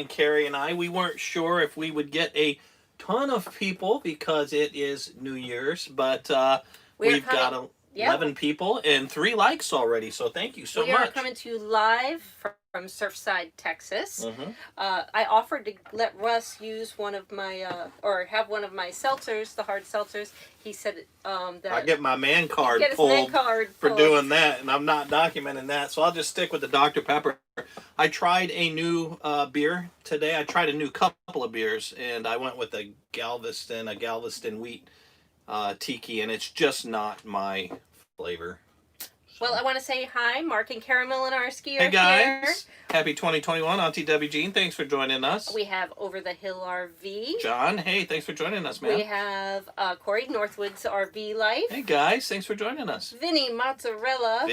Carrie and I, we weren't sure if we would get a ton of people because it is New Year's, but we've got 11 people and 3 likes already, so thank you so much. We are coming to you live from Surfside, Texas. I offered to let Russ use one of my, or have one of my seltzers, the hard seltzers. He said that... I get my man card pulled for doing that, and I'm not documenting that, so I'll just stick with the Dr. Pepper. I tried a new beer today. I tried a new couple of beers, and I went with a Galveston wheat tiki, and it's just not my flavor. Well, I want to say hi, Mark and Kara Milinarski are Hey guys, here. Happy 2021, Auntie Debbie Jean, thanks for joining us. We have Over the Hill RV. John, hey, thanks for joining us, man. We have Corey, Northwoods RV Life. Hey guys, thanks for joining us. Vinny Mozzarella.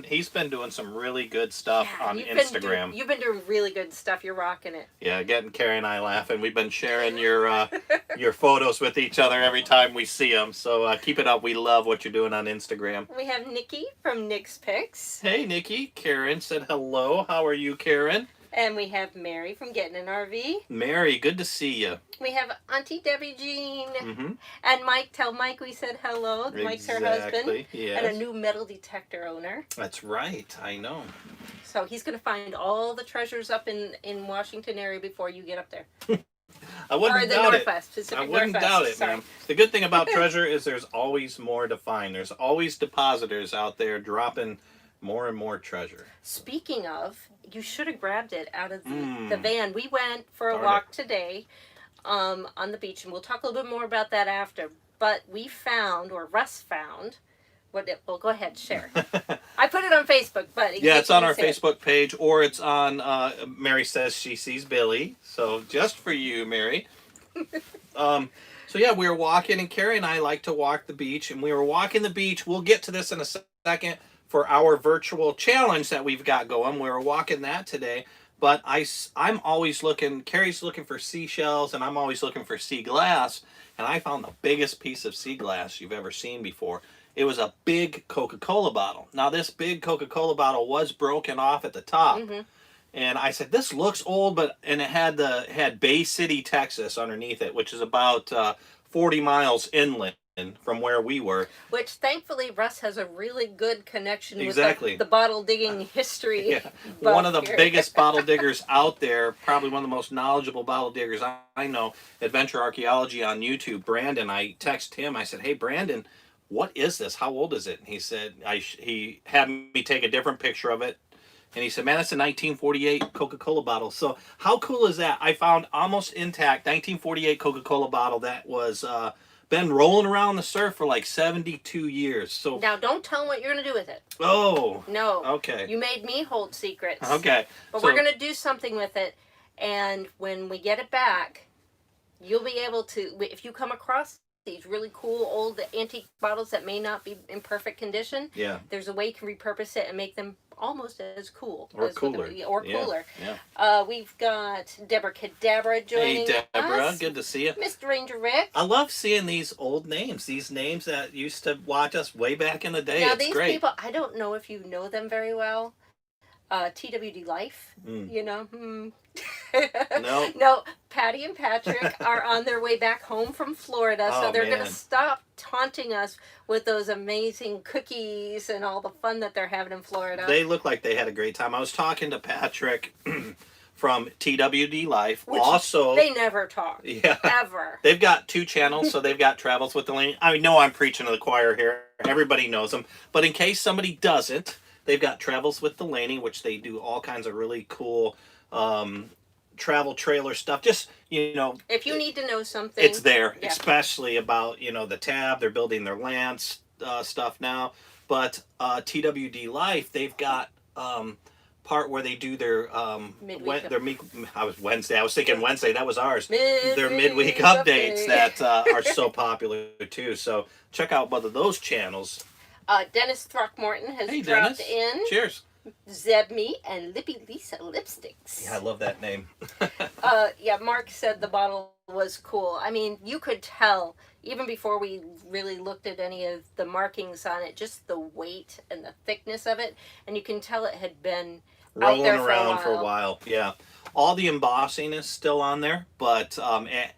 He's been doing some really good stuff on Instagram. You've been doing really good stuff. You're rocking it. Yeah, getting Carrie and I laughing. We've been sharing your your photos with each other every time we see them. So keep it up. We love what you're doing on Instagram. We have Nikki from Nick's Picks. Hey, Nikki. Karen said hello. How are you, Karen? And we have Mary from Getting an RV. Mary, good to see you. We have Auntie Debbie Jean. And Mike, tell Mike we said hello. Mike's her husband. Yes. And a new metal detector owner. That's right. I know. So he's going to find all the treasures up in Washington area before you get up there. I wouldn't doubt it. I wouldn't doubt it, man. The good thing about treasure is there's always more to find. There's always depositors out there dropping more and more treasure. Speaking of, you should have grabbed it out of the van. We went for a walk today on the beach, and we'll talk a little bit more about that after. But we found, or Russ found, well, go ahead, share. I put it on Facebook, but... Yeah, it's on our Facebook page, or it's on, Mary Says She Sees Billy. So, just for you, Mary. So, yeah, we were walking, and Carrie and I like to walk the beach, and we were walking the beach. We'll get to this in a second for our virtual challenge that we've got going. We were walking that today, but I'm always looking... Carrie's looking for seashells, and I'm always looking for sea glass, and I found the biggest piece of sea glass you've ever seen before. It was a big Coca-Cola bottle. Now, this big Coca-Cola bottle was broken off at the top. And I said, this looks old, and it had Bay City, Texas underneath it, which is about 40 miles inland from where we were. Which, thankfully, Russ has a really good connection with the bottle digging history. Yeah. One of the biggest bottle diggers out there, probably one of the most knowledgeable bottle diggers I know, Adventure Archaeology on YouTube, Brandon. I texted him, I said, hey, Brandon, what is this? How old is it? And he said, he had me take a different picture of it. And he said, man, that's a 1948 Coca-Cola bottle. So how cool is that? I found almost intact 1948 Coca-Cola bottle that was been rolling around the surf for like 72 years. So now, don't tell him what you're going to do with it. Oh. No. Okay. You made me hold secrets. Okay. But we're going to do something with it. And when we get it back, you'll be able to, if you come across these really cool old antique bottles that may not be in perfect condition. Yeah. There's a way you can repurpose it and make them almost as cool. Or cooler. Cooler. Yeah. We've got Deborah Cadabra joining us. Hey, Deborah. Good to see you. Mr. Ranger Rick. I love seeing these old names. These names that used to watch us way back in the day. Now, it's these great. people, I don't know if you know them very well. TWD Life, you know. No, Patty and Patrick are on their way back home from Florida, so they're going to stop taunting us with those amazing cookies and all the fun that they're having in Florida. They look like they had a great time. I was talking to Patrick from TWD Life. Which also, they never talk. Yeah. Ever. They've got 2 channels, so they've got Travels with Delaney. I know I'm preaching to the choir here. Everybody knows them. But in case somebody doesn't, they've got Travels with Delaney, which they do all kinds of really cool travel trailer stuff. Just, you know, if you need to know something, it's there. Yeah. Especially about, you know, the Tab. They're building their Lance stuff now. But TWD Life, they've got part where they do their Wednesday. I was thinking Wednesday. That was ours. Their midweek updates that are so popular too. So check out both of those channels. Dennis Throckmorton has dropped Dennis. in. Cheers. Zeb Me and Lippy Lisa Lipsticks. Yeah, I love that name. Yeah, Mark said the bottle was cool. I mean, you could tell, even before we really looked at any of the markings on it, just the weight and the thickness of it. And you can tell it had been rolling out there around for a while. Yeah. All the embossing is still on there, but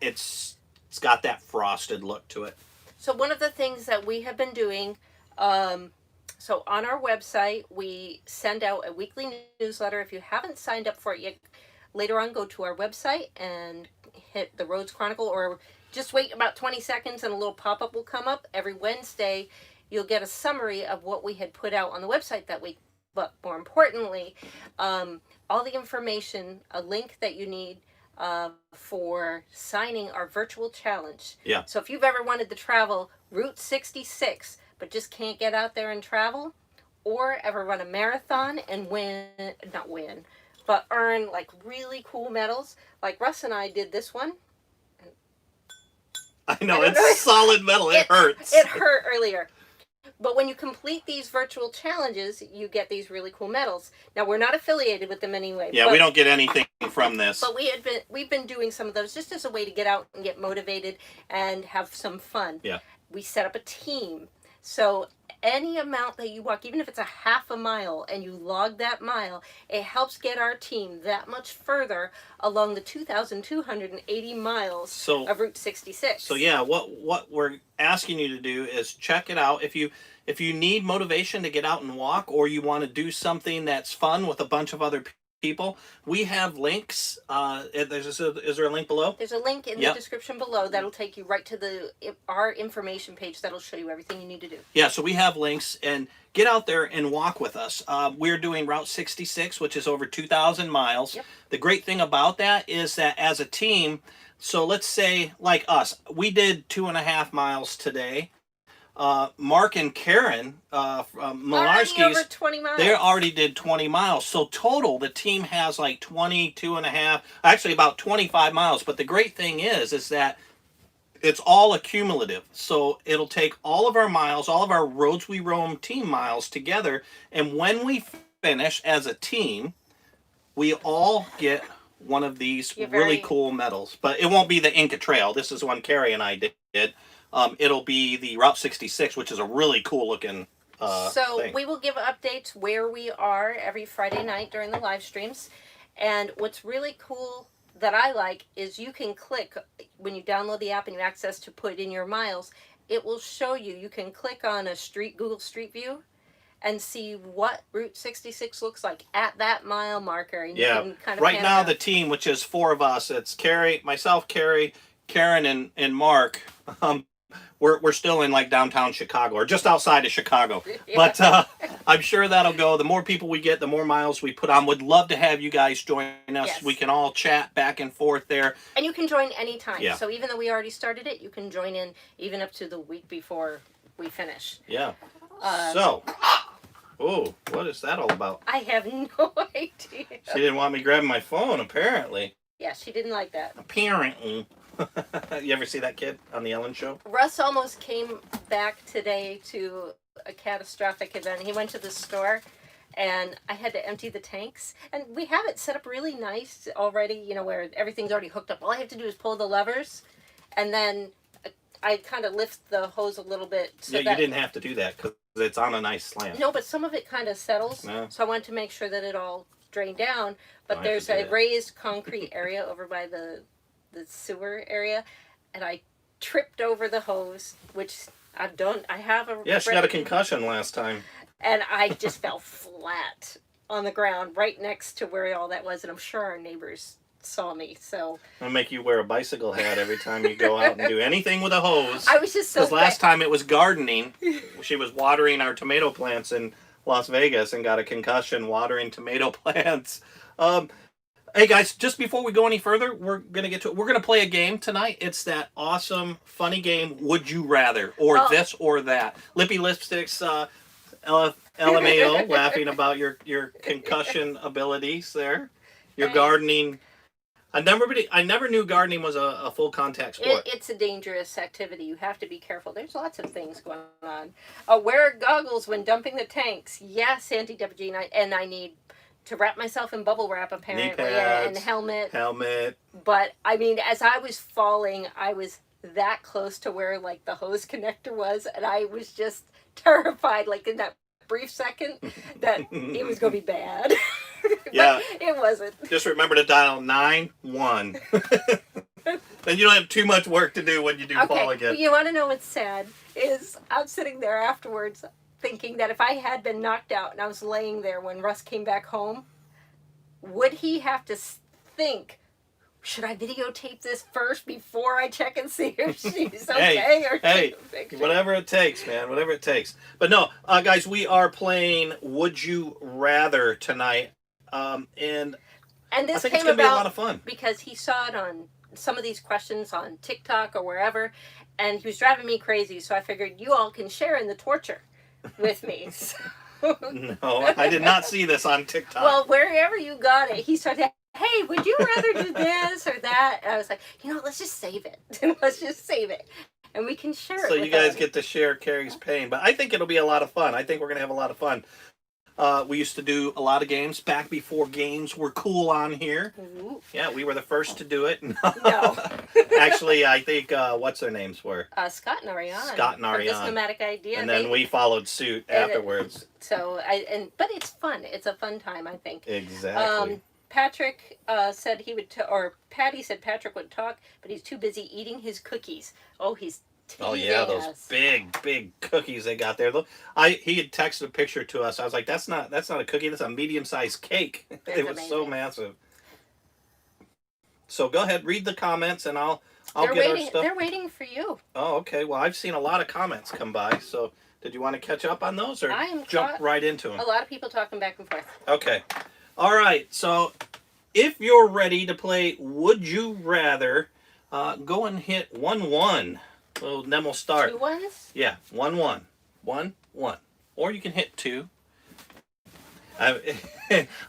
it's got that frosted look to it. So one of the things that we have been doing, so on our website, we send out a weekly newsletter. If you haven't signed up for it yet, later on go to our website and hit the Roads Chronicle, or just wait about 20 seconds and a little pop-up will come up. Every Wednesday, you'll get a summary of what we had put out on the website that week. But more importantly, all the information, a link that you need for signing our virtual challenge. Yeah. So if you've ever wanted to travel Route 66, but just can't get out there and travel, or ever run a marathon and but earn like really cool medals, like Russ and I did this one. I know, it's solid metal. It hurts. It hurt earlier. But when you complete these virtual challenges, you get these really cool medals. Now, we're not affiliated with them anyway. Yeah, we don't get anything from this. But we've been doing some of those just as a way to get out and get motivated and have some fun. Yeah. We set up a team. So any amount that you walk, even if it's a half a mile and you log that mile, it helps get our team that much further along the 2,280 miles of Route 66. So yeah, what we're asking you to do is check it out. If you need motivation to get out and walk, or you want to do something that's fun with a bunch of other people, we have links. Is there a link below? There's a link in the description below that'll take you right to our information page that'll show you everything you need to do. Yeah, so we have links, and get out there and walk with us. We're doing Route 66, which is over 2,000 miles. Yep. The great thing about that is that as a team, so let's say like us, we did 2.5 miles today. Mark and Karen from Malarski's, over 20 miles. They already did 20 miles. So total, the team has like 22.5, actually about 25 miles. But the great thing is that it's all accumulative. So it'll take all of our miles, all of our Roads We Roam team miles together. And when we finish as a team, we all get one of these really cool medals. But it won't be the Inca Trail. This is one Carrie and I did. It'll be the Route 66, which is a really cool looking thing. We will give updates where we are every Friday night during the live streams. And what's really cool that I like is you can click, when you download the app and you access to put in your miles, it will show you. You can click on a Google Street View and see what Route 66 looks like at that mile marker. And you can kind of right now the team, which is 4 of us, it's Carrie, myself, Carrie, Karen, and Mark. We're still in like downtown Chicago, or just outside of Chicago. Yeah. But I'm sure that'll go. The more people we get, the more miles we put on. Would love to have you guys join us. Yes. We can all chat back and forth there. And you can join anytime. Yeah. So even though we already started it, you can join in even up to the week before we finish. Yeah. What is that all about? I have no idea. She didn't want me grabbing my phone, apparently. Yeah, she didn't like that. Apparently. You ever see that kid on the Ellen Show? Russ almost came back today to a catastrophic event. He went to the store, and I had to empty the tanks. And we have it set up really nice already, where everything's already hooked up. All I have to do is pull the levers, and then I kind of lift the hose a little bit. So you didn't have to do that because it's on a nice slant. No, but some of it kind of settles. No. So I wanted to make sure that it all drained down. But there's a raised concrete area over by the sewer area, and I tripped over the hose, which I've done. I have a she got a concussion last time, and I just fell flat on the ground right next to where all that was, and I'm sure our neighbors saw me. So I'll make you wear a bicycle hat every time you go out and do anything with a hose. I was just so because last time it was gardening. She was watering our tomato plants in Las Vegas and got a concussion watering tomato plants. Hey guys, just before we go any further, we're gonna get to it. We're gonna play a game tonight. It's that awesome, funny game. Would you rather, or this or that? Lippy Lipstick's LMAO laughing about your concussion abilities there. Your gardening. I never knew gardening was a full contact sport. It's a dangerous activity. You have to be careful. There's lots of things going on. Wear goggles when dumping the tanks. Yes, Auntie Deborah Jean, and I need to wrap myself in bubble wrap, apparently, knee pads, and helmet. But I mean, as I was falling, I was that close to where like the hose connector was, and I was just terrified, like in that brief second, that it was going to be bad. Yeah. It wasn't. Just remember to dial 9-1. Then you don't have too much work to do when you do fall again. But you want to know what's sad? Is I'm sitting there afterwards thinking that if I had been knocked out and I was laying there when Russ came back home, would he have to think, should I videotape this first before I check and see if she's okay? Hey, whatever it takes, man. Whatever it takes. But no, guys, we are playing Would You Rather tonight. And this I think came it's going to be a lot of fun. Because he saw it on some of these questions on TikTok or wherever, and he was driving me crazy, so I figured you all can share in the torture with me. No, I did not see this on TikTok. Well, wherever you got it, he started, hey, would you rather do this or that? And I was like, let's just save it. Let's just save it. And we can share it. So you guys get to share Carrie's pain. But I think it'll be a lot of fun. I think we're going to have a lot of fun. We used to do a lot of games back before games were cool on here. Ooh. Yeah, we were the first to do it. No. Actually, I think, what's their names were? Scott and Ariane. Scott and Ariane. This nomadic idea. And then we followed suit afterwards. But it's fun. It's a fun time, I think. Exactly. Patrick said he would, or Patty said Patrick would talk, but he's too busy eating his cookies. Oh, he's teasing those big cookies they got there. Look, he had texted a picture to us. I was like, that's not a cookie. That's a medium-sized cake. It was so massive. So go ahead, read the comments, and I'll get our stuff. They're waiting for you. Oh, okay. Well, I've seen a lot of comments come by. So did you want to catch up on those, or jump right into them? A lot of people talking back and forth. Okay. All right. So if you're ready to play Would You Rather, go and hit 1-1. So then we'll start. 2 ones? Yeah, 1-1. 1-1. Or you can hit 2. I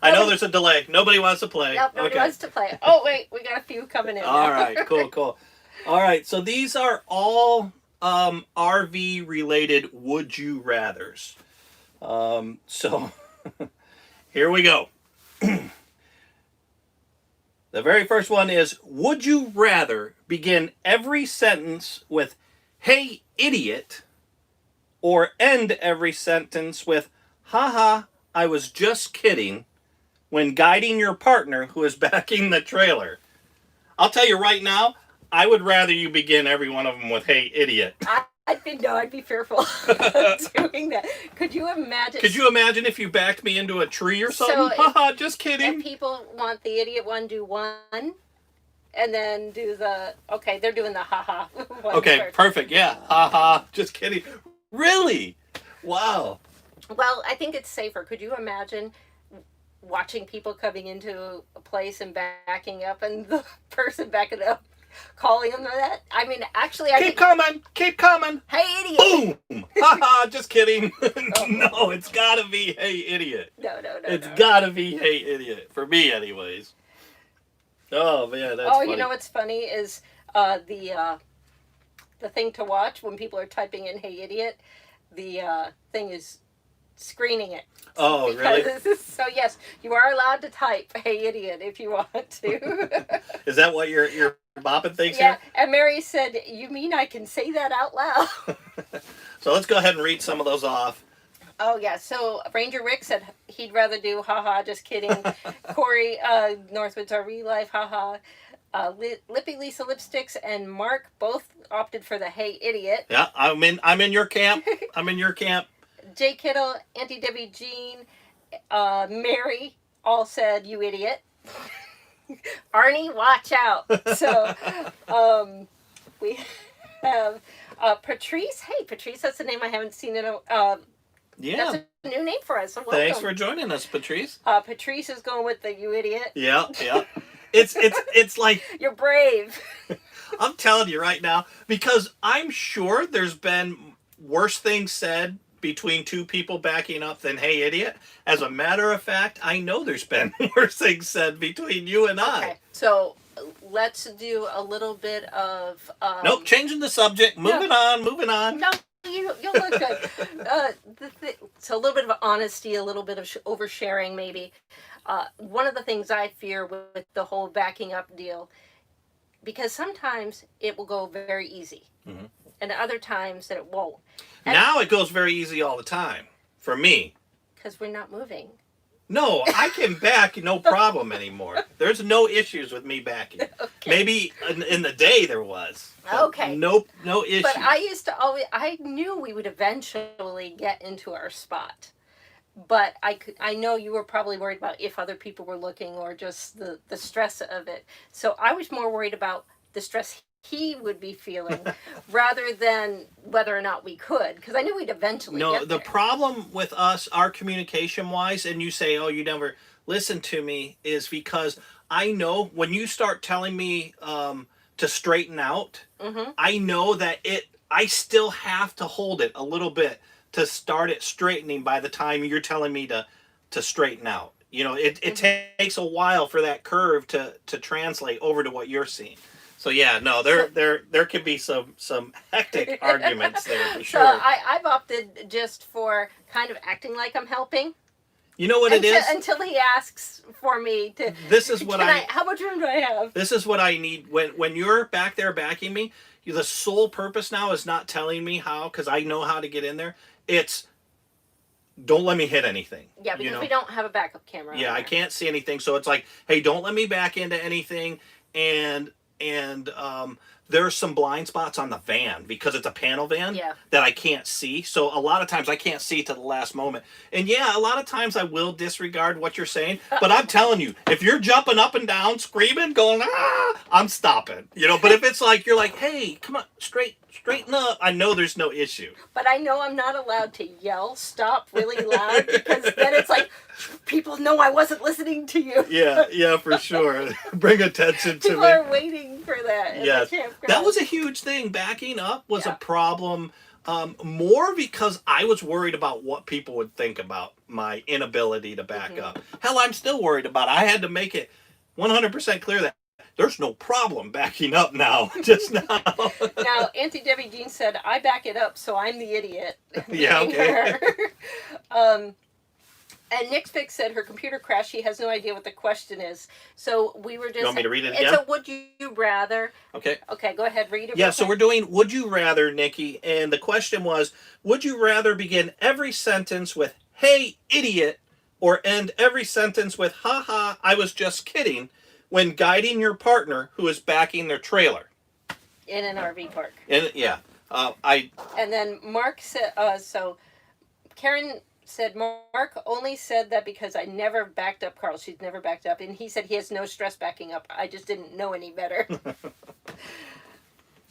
know there's a delay. Nobody wants to play. Nope, nobody wants to play. Oh, wait. We got a few coming in. All right. Cool. All right. So these are all RV-related Would You Rathers. So here we go. The very first one is, would you rather begin every sentence with, hey, idiot, or end every sentence with, haha, I was just kidding, when guiding your partner who is backing the trailer? I'll tell you right now, I would rather you begin every one of them with, hey, idiot. I'd be fearful of doing that. Could you imagine? Could you imagine if you backed me into a tree or something? So haha, just kidding. If people want the idiot one, do 1, and then do the, okay, they're doing the haha one. Okay, first. perfect, yeah. Haha, just kidding. Really? Wow. Well, I think it's safer. Could you imagine watching people coming into a place and backing up, and the person backing up calling them that? I mean, actually, Keep coming. Hey, idiot. Boom. Haha, just kidding. No, it's gotta be, hey, idiot. No. It's gotta be, hey, idiot. For me, anyways. Oh, man, that's funny. You know what's funny is the thing to watch when people are typing in hey, idiot, the thing is screening it. Oh, really? So, yes, you are allowed to type hey, idiot, if you want to. Is that what your bopping thinks Yeah, here? and Mary said, you mean I can say that out loud? So let's go ahead and read some of those off. Oh, yeah. So Ranger Rick said he'd rather do haha, just kidding. Corey, Northwoods RV Life, haha. Lippy Lisa Lipsticks and Mark both opted for the hey, idiot. Yeah, I'm in your camp. I'm in your camp. Jay Kittle, Auntie Debbie Jean, Mary all said, you idiot. Arnie, watch out. So we have Patrice. Hey, Patrice, that's a name I haven't seen in a... Yeah. That's a new name for us. So thanks for joining us, Patrice. Patrice is going with the you idiot. Yeah. It's like... You're brave. I'm telling you right now, because I'm sure there's been worse things said between two people backing up than hey, idiot. As a matter of fact, I know there's been worse things said between you and I. Okay, so let's do a little bit of... Nope, changing the subject. Moving on. No, you'll look good. So a little bit of honesty, a little bit of oversharing maybe. One of the things I fear with the whole backing up deal, because sometimes it will go very easy. Mm-hmm. And other times that it won't. And now it goes very easy all the time. For me. Because we're not moving. No, I can back no problem anymore. There's no issues with me backing. Okay. Maybe in the day there was. Okay. No issues. But I used to always, I knew we would eventually get into our spot. But I know you were probably worried about if other people were looking or just the stress of it. So I was more worried about the stress he would be feeling rather than whether or not we could, because I knew we'd eventually No, get the there. problem with us, our communication wise, and you say, oh, you never listen to me, is because I know when you start telling me to straighten out, Mm-hmm. I know that I still have to hold it a little bit to start it straightening by the time you're telling me to straighten out. You know, it takes a while for that curve to translate over to what you're seeing. So yeah, no, there could be some hectic arguments there for sure. So I've opted just for kind of acting like I'm helping. You know what it is? Until he asks for me to. This is what How much room do I have? This is what I need when you're back there backing me. The sole purpose now is not telling me how, because I know how to get in there. It's don't let me hit anything. Yeah, because we don't have a backup camera. Yeah, I can't see anything, so it's like, hey, don't let me back into anything, and there's some blind spots on the van because it's a panel van that I can't see. So a lot of times I can't see to the last moment. And yeah, a lot of times I will disregard what you're saying. But I'm telling you, if you're jumping up and down, screaming, going, ah, I'm stopping. You know, but if it's like, you're like, hey, come on, straighten up. I know there's no issue. But I know I'm not allowed to yell, stop really loud, because then it's like, people know I wasn't listening to you. Yeah, for sure. Bring attention to me. People are waiting for that. Yes, that was a huge thing. Backing up was a problem, more because I was worried about what people would think about my inability to back up. Hell, I'm still worried about it. I had to make it 100% clear that there's no problem backing up now. Just now. Now, Auntie Debbie Jean said, I back it up, so I'm the idiot. Yeah, okay. And Nick Fix said her computer crashed. She has no idea what the question is. So we were just... You want me to read it again? It's a would you rather. Okay. Okay, go ahead, read it. Yeah, so we're doing would you rather, Nikki. And the question was, would you rather begin every sentence with, hey, idiot, or end every sentence with, haha, I was just kidding, when guiding your partner who is backing their trailer? In an RV park. And yeah. And then Mark said, so Karen said, Mark only said that because I never backed up Carl. She's never backed up. And he said he has no stress backing up. I just didn't know any better.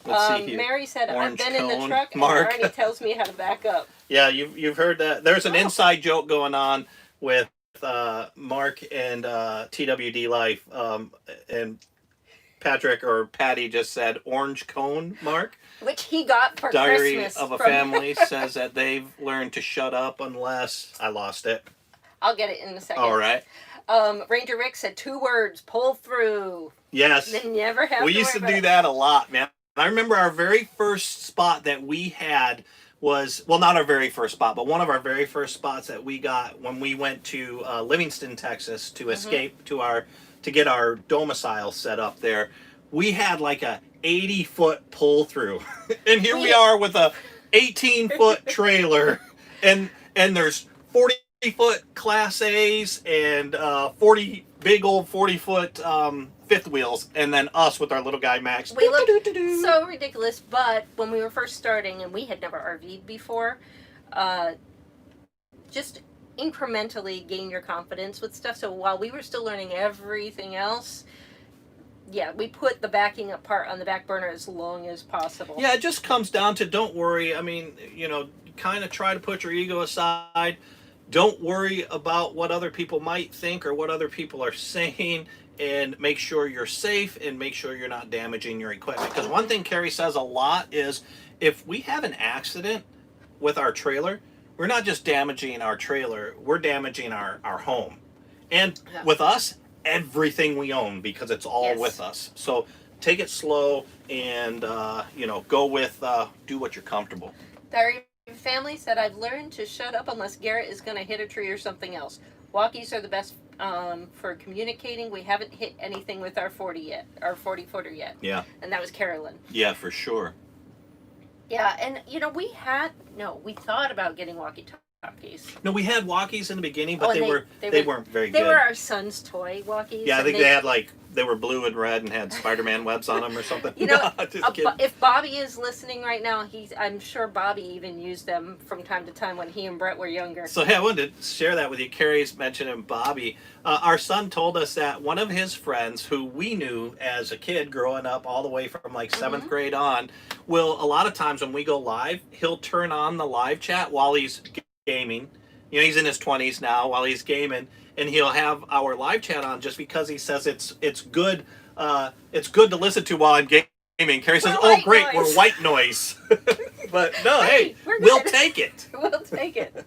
Let's see here. Mary said, Orange I've been in the cone. truck and Mark. Arnie tells me how to back up. Yeah, you've heard that. There's an inside joke going on with Mark and TWD Life. And Patrick or Patty just said orange cone, Mark. Which he got for Diary Christmas. of a Family says that they've learned to shut up unless... I lost it. I'll get it in a second. All right. Ranger Rick said 2 words, pull through. Yes. They never have We used to do that a lot, man. I remember our very first spot that we had was, well, not our very first spot, but one of our very first spots that we got when we went to Livingston, Texas to escape to get our domicile set up there. We had like a 80-foot pull through. And here we are with a 18-foot trailer and there's 40-foot Class A's and 40-foot fifth wheels, and then us with our little guy Max. We looked so ridiculous, but when we were first starting and we had never RV'd before, just incrementally gain your confidence with stuff. So while we were still learning everything else, yeah, we put the backing up part on the back burner as long as possible. Yeah, it just comes down to don't worry. I mean, kind of try to put your ego aside. Don't worry about what other people might think or what other people are saying, and make sure you're safe and make sure you're not damaging your equipment. Because one thing Carrie says a lot is if we have an accident with our trailer, we're not just damaging our trailer, we're damaging our home. And with us, everything we own, because it's all with us. So take it slow and, go with, do what you're comfortable. Diary Family said, I've learned to shut up unless Garrett is going to hit a tree or something else. Walkies are the best for communicating. We haven't hit anything with our 40-footer yet. Yeah. And that was Carolyn. Yeah, for sure. Yeah, and we thought about getting walkie-talkies. No, we had walkies in the beginning, but Oh, they weren't very They good. were our son's toy walkies. Yeah, I think they had they were blue and red and had Spider-Man webs on them or something. You know, No, just kidding. if Bobby is listening right now, I'm sure Bobby even used them from time to time when he and Brett were younger. So yeah, I wanted to share that with you. Carrie's mentioning Bobby. Our son told us that one of his friends, who we knew as a kid growing up, all the way from like 7th grade on, will a lot of times when we go live, he'll turn on the live chat while he's gaming. You know, he's in his 20s now while he's gaming, and he'll have our live chat on just because he says it's good. It's good to listen to while I'm gaming. Carrie says, "Oh, great, we're white noise." But no, hey, we'll take it. We'll take it.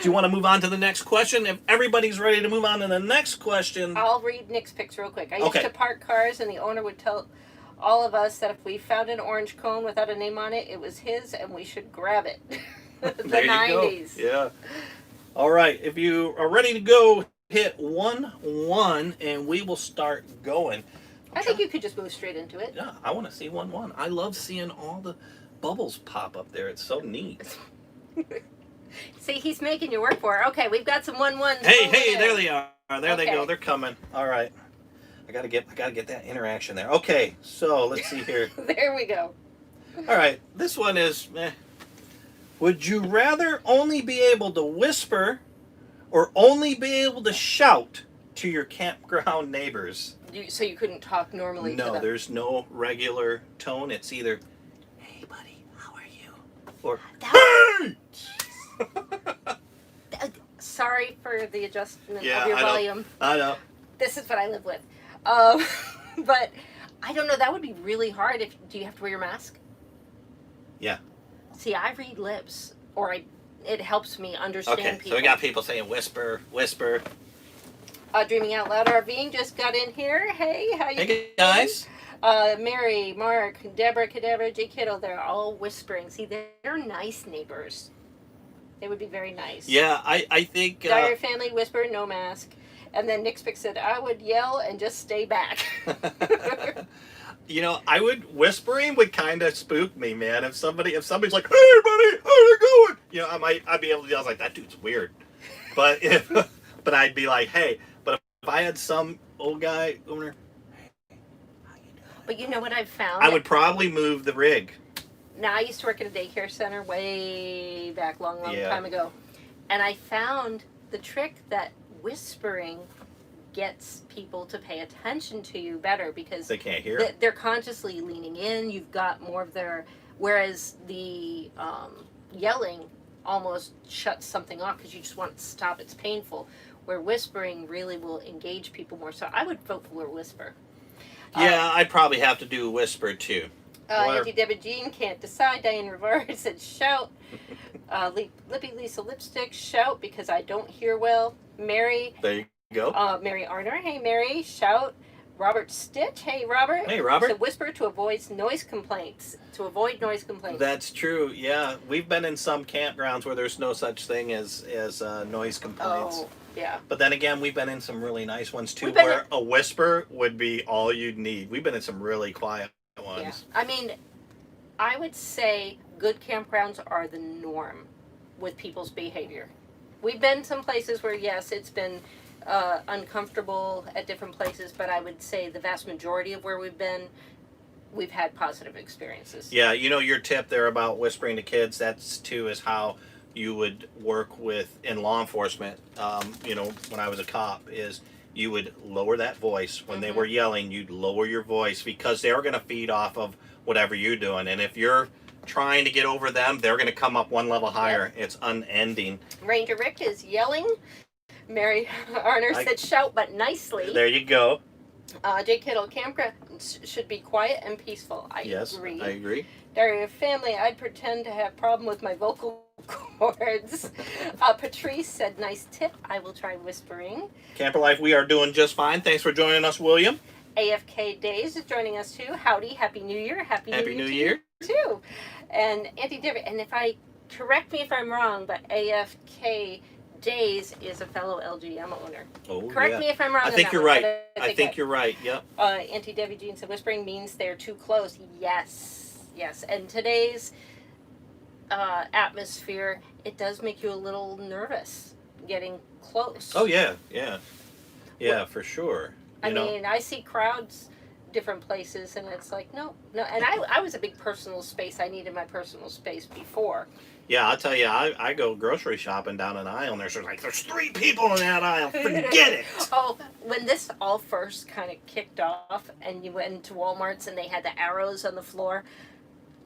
Do you want to move on to the next question? If everybody's ready to move on to the next question. I'll read Nick's pics real quick. I used to park cars, and the owner would tell all of us that if we found an orange cone without a name on it, it was his, and we should grab it. The there 90s. You go. Yeah. All right. If you are ready to go, hit 1-1, and we will start going. I think you could just move straight into it. Yeah, I want to see 1-1. I love seeing all the bubbles pop up there. It's so neat. See, he's making you work for it. Okay, we've got some 1-1s. Hey, there they are. There they go. They're coming. All right. I gotta get that interaction there. Okay, so let's see here. There we go. All right, this one is. Would you rather only be able to whisper, or only be able to shout to your campground neighbors? So you couldn't talk normally to them? No, there's no regular tone. It's either, "Hey, buddy, how are you?" or "Hey." Sorry for the adjustment of your volume. I know. This is what I live with. But I don't know. That would be really hard. Do you have to wear your mask? Yeah. See, I read lips, or it helps me understand people. Okay, so we got people saying whisper, whisper. Dreaming Out Loud RVing just got in here. Hey, how you doing? Hey, guys. Mary, Mark, Deborah, Cadabra, J. Kittle, they're all whispering. See, they're nice neighbors. They would be very nice. Yeah, I think... Diary family, whisper, no mask. And then Nick's pick said, I would yell and just stay back. You know, whispering would kind of spook me, man. If somebody's like, "Hey, buddy, how's it going?" You know, I'd be able to yell like, "That dude's weird." But but I'd be like, "Hey," but if I had some old guy owner, "Hey, how you doing?" But you know what I've found? I would probably move the rig. Now, I used to work at a daycare center way back, long time ago. And I found the trick that whispering gets people to pay attention to you better because they can't hear. They're consciously leaning in. You've got more of their... Whereas the yelling almost shuts something off because you just want it to stop. It's painful. Where whispering really will engage people more. So I would vote for whisper. Yeah, I'd probably have to do whisper too. Auntie Debbie Jean can't decide. Diane Rivera said shout. Lippy Lisa Lipstick, shout because I don't hear well. Mary. There you go. Mary Arner, hey Mary, shout. Robert Stitch, hey Robert. Hey Robert. So whisper to avoid noise complaints. That's true. Yeah, we've been in some campgrounds where there's no such thing as noise complaints. Oh, yeah. But then again, we've been in some really nice ones too, where a whisper would be all you'd need. We've been in some really quiet ones. Yeah. I mean, I would say good campgrounds are the norm with people's behavior. We've been some places where, yes, it's been uncomfortable at different places, but I would say the vast majority of where we've been, we've had positive experiences. Yeah, you know, your tip there about whispering to kids, that's too is how you would work in law enforcement. You know, when I was a cop, is you would lower that voice. When they were yelling, you'd lower your voice because they were going to feed off of whatever you're doing. And if you're trying to get over them, they're going to come up one level higher. Yep. It's unending. Ranger Rick is yelling. Mary Arner said shout, but nicely. There you go. Jay Kittle, campground should be quiet and peaceful. I agree. I agree. Daria family, I'd pretend to have problem with my vocal cords. Patrice said, nice tip. I will try whispering. Camper Life, we are doing just fine. Thanks for joining us, William. AFK Days is joining us too. Howdy, Happy New Year. Happy New Year too. And Auntie Debbie, and correct me if I'm wrong, but AFK Days is a fellow LGM owner. Oh, correct me if I'm wrong. I think you're right. I think you're right. Yep. Auntie Debbie Jean said whispering means they're too close. Yes. And today's atmosphere, it does make you a little nervous getting close. Oh yeah, yeah, yeah, for sure. I mean, I see crowds different places, and it's like, no. And I was a big personal space. I needed my personal space before. Yeah, I'll tell you, I go grocery shopping down an aisle, and there's 3 people in that aisle. Forget it. Oh, when this all first kind of kicked off, and you went into Walmart's and they had the arrows on the floor,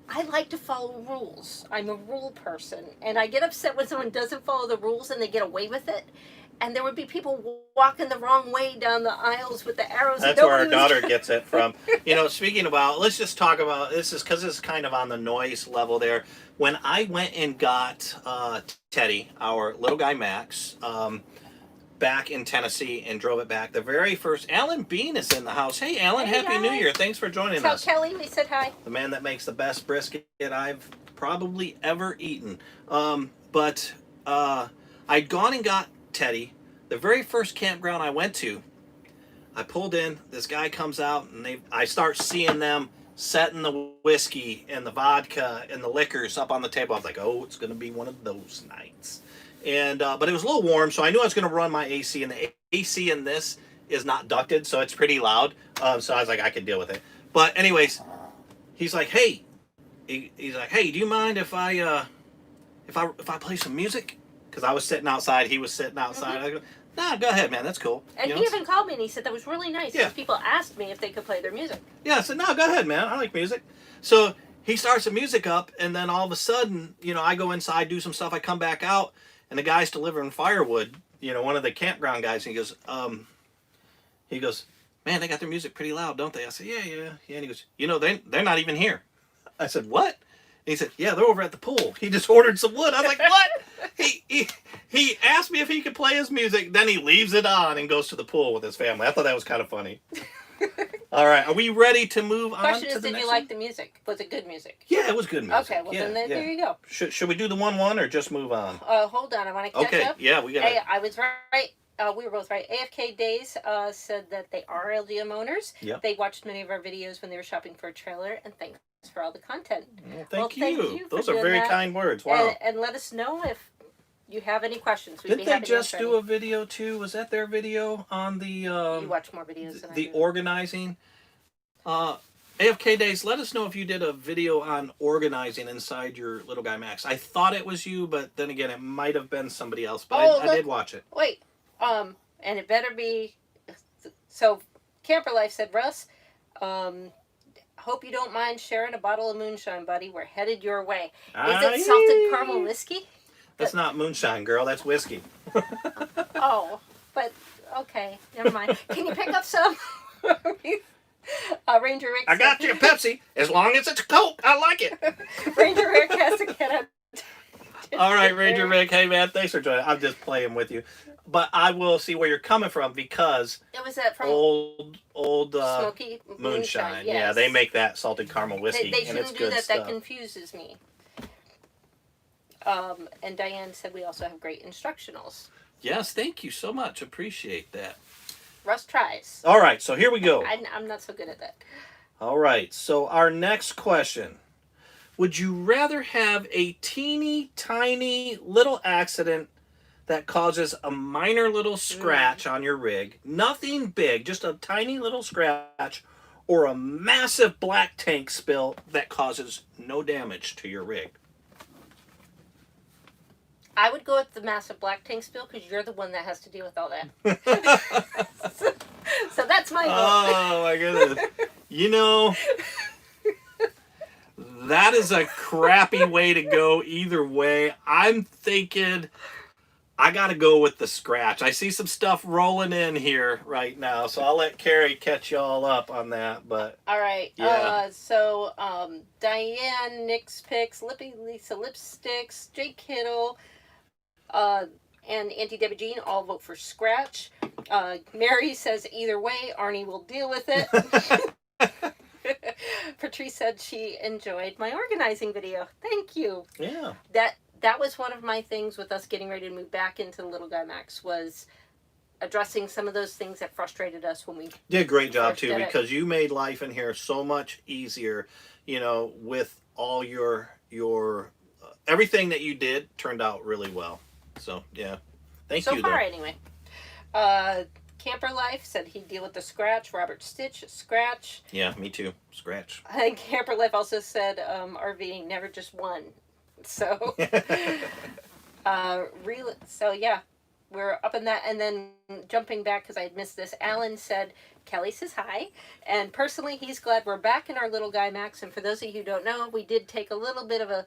I like to follow rules. I'm a rule person, and I get upset when someone doesn't follow the rules and they get away with it. And there would be people walking the wrong way down the aisles with the arrows. That's where our daughter gets it from. Speaking about, let's just talk about this, is because it's kind of on the noise level there. When I went and got Teddy, our little guy Max, back in Tennessee and drove it back, the very first, Alan Bean is in the house. Hey, Alan, hey, Happy New Year. Thanks for joining us. Tell Kelly we said hi. The man that makes the best brisket I've probably ever eaten. But I'd gone and got Teddy. The very first campground I went to, I pulled in, this guy comes out, and I start seeing them setting the whiskey and the vodka and the liquors up on the table. I was like, oh, it's going to be one of those nights. And but it was a little warm, so I knew I was going to run my AC, and the AC in this is not ducted, so it's pretty loud. So I was like, I can deal with it. But anyways, he's like, hey, he's like, hey, do you mind if I play some music? Because I was sitting outside, he was sitting outside. I go, nah, go ahead, man, that's cool. And he even called me and he said that was really nice. Yeah. Because people asked me if they could play their music. Yeah, I said, no, go ahead, man, I like music. So he starts the music up, and then all of a sudden, I go inside, do some stuff, I come back out, and the guy's delivering firewood, one of the campground guys, and he goes, man, they got their music pretty loud, don't they? I said, yeah. And he goes, they're not even here. I said, what? And he said, yeah, they're over at the pool. He just ordered some wood. I was like, what? He asked me if he could play his music, then he leaves it on and goes to the pool with his family. I thought that was kind of funny. All right, are we ready to move on to the next one? Question is, did you like the music? Was it good music? Yeah, it was good music. Okay, well then there you go. Should we do the 1-1 or just move on? Hold on, I want to catch up. Okay, yeah, we got Hey, I was right. We were both right. AFK Days said that they are LGM owners. Yep. They watched many of our videos when they were shopping for a trailer, and thanks for all the content. Well, thank you. Those are very kind words. Wow. And let us know if you have any questions. Didn't they just do a video too? Was that their video on the you watch more videos than I do. Organizing? AFK Days, let us know if you did a video on organizing inside your little guy Max. I thought it was you, but then again, it might have been somebody else. But I did watch it. Wait, and it better be. So, Camper Life said, Russ, hope you don't mind sharing a bottle of moonshine, buddy. We're headed your way. Is it salted caramel whiskey? That's not moonshine, girl. That's whiskey. Oh, but okay, never mind. Can you pick up some? Ranger Rick said, I got you a Pepsi. As long as it's a Coke, I like it. Ranger Rick has to get up. All right, Ranger Rick. Hey, man, thanks for joining. I'm just playing with you. But I will see where you're coming from because it was that from old smoky moonshine. Yes. Yeah, they make that salted caramel whiskey. They shouldn't and it's do good that. stuff. That confuses me. And Diane said we also have great instructionals. Yes, thank you so much. Appreciate that. Russ tries. All right, so here we go. I'm not so good at that. All right, so our next question. Would you rather have a teeny tiny little accident that causes a minor little scratch on your rig, nothing big, just a tiny little scratch, or a massive black tank spill that causes no damage to your rig? I would go with the massive black tank spill because you're the one that has to deal with all that. So that's my vote. Oh my goodness. That is a crappy way to go either way. I'm thinking I got to go with the scratch. I see some stuff rolling in here right now, so I'll let Carrie catch y'all up on that. But all right. Yeah. So Diane, Nick's Picks, Lippy Lisa Lipsticks, Jake Kittle, and Auntie Debbie Jean all vote for scratch. Mary says either way, Arnie will deal with it. Patrice said she enjoyed my organizing video. Thank you. Yeah. That was one of my things with us getting ready to move back into the Little Guy Max was addressing some of those things that frustrated us when we did a great job too, did because you made life in here so much easier, with all your everything that you did turned out really well. So yeah, thank you. So far, anyway. Camper Life said he'd deal with the scratch. Robert Stitch, scratch. Yeah, me too. Scratch. And Camper Life also said RVing never just one. So, so yeah, we're up in that. And then jumping back because I had missed this, Alan said Kelly says hi, and personally he's glad we're back in our little guy Max. And for those of you who don't know, we did take a little bit of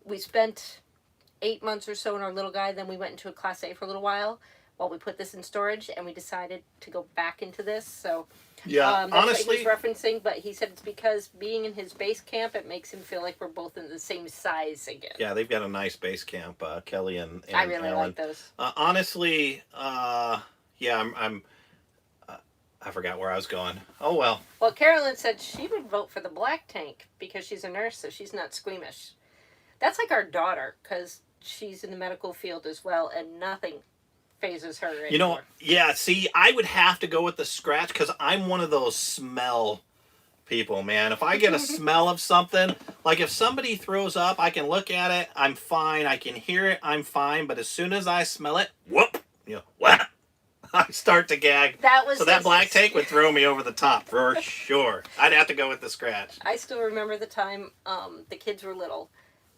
we spent 8 months or so in our little guy, then we went into a Class A for a little while we put this in storage, and we decided to go back into this. So yeah, that's honestly, what he's referencing, but he said it's because being in his base camp, it makes him feel like we're both in the same size again. Yeah, they've got a nice base camp, Kelly and I really Alan. like those. Honestly, yeah, I'm I forgot where I was going. Oh well. Well, Carolyn said she would vote for the black tank because she's a nurse, so she's not squeamish. That's like our daughter, because she's in the medical field as well, and nothing phases her anymore. You know, yeah, see, I would have to go with the scratch because I'm one of those smell people, man. If I get a smell of something, like if somebody throws up, I can look at it, I'm fine. I can hear it, I'm fine. But as soon as I smell it, whoop, what? I start to gag. That black tank would throw me over the top for sure. I'd have to go with the scratch. I still remember the time the kids were little,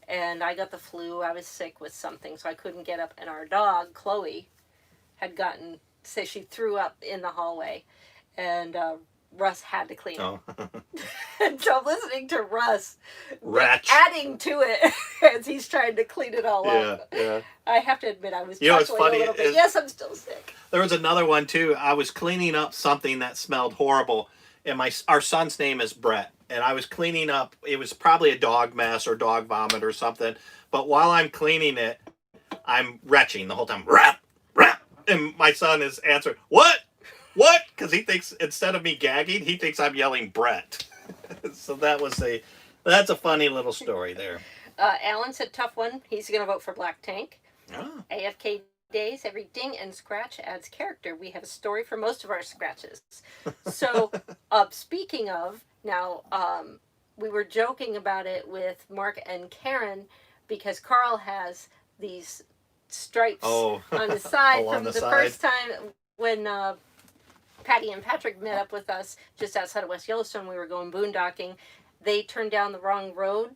and I got the flu. I was sick with something, so I couldn't get up. And our dog, Chloe, had she threw up in the hallway, and Russ had to clean it. And so listening to Russ adding to it as he's trying to clean it all up. Yeah. I have to admit, I was chuckling a little bit. Yes, I'm still sick. There was another one too. I was cleaning up something that smelled horrible, and our son's name is Brett, and I was cleaning up. It was probably a dog mess or dog vomit or something. But while I'm cleaning it, I'm retching the whole time. Rap, rap. And my son is answering, what? Because he thinks, instead of me gagging, he thinks I'm yelling Brett. So that's a funny little story there. Alan said tough one. He's going to vote for Black Tank. Oh. AFK days, every ding and scratch adds character. We have a story for most of our scratches. So, speaking of, now, we were joking about it with Mark and Karen because Carl has these stripes on the side from the first time when Patty and Patrick met up with us just outside of West Yellowstone. We were going boondocking. They turned down the wrong road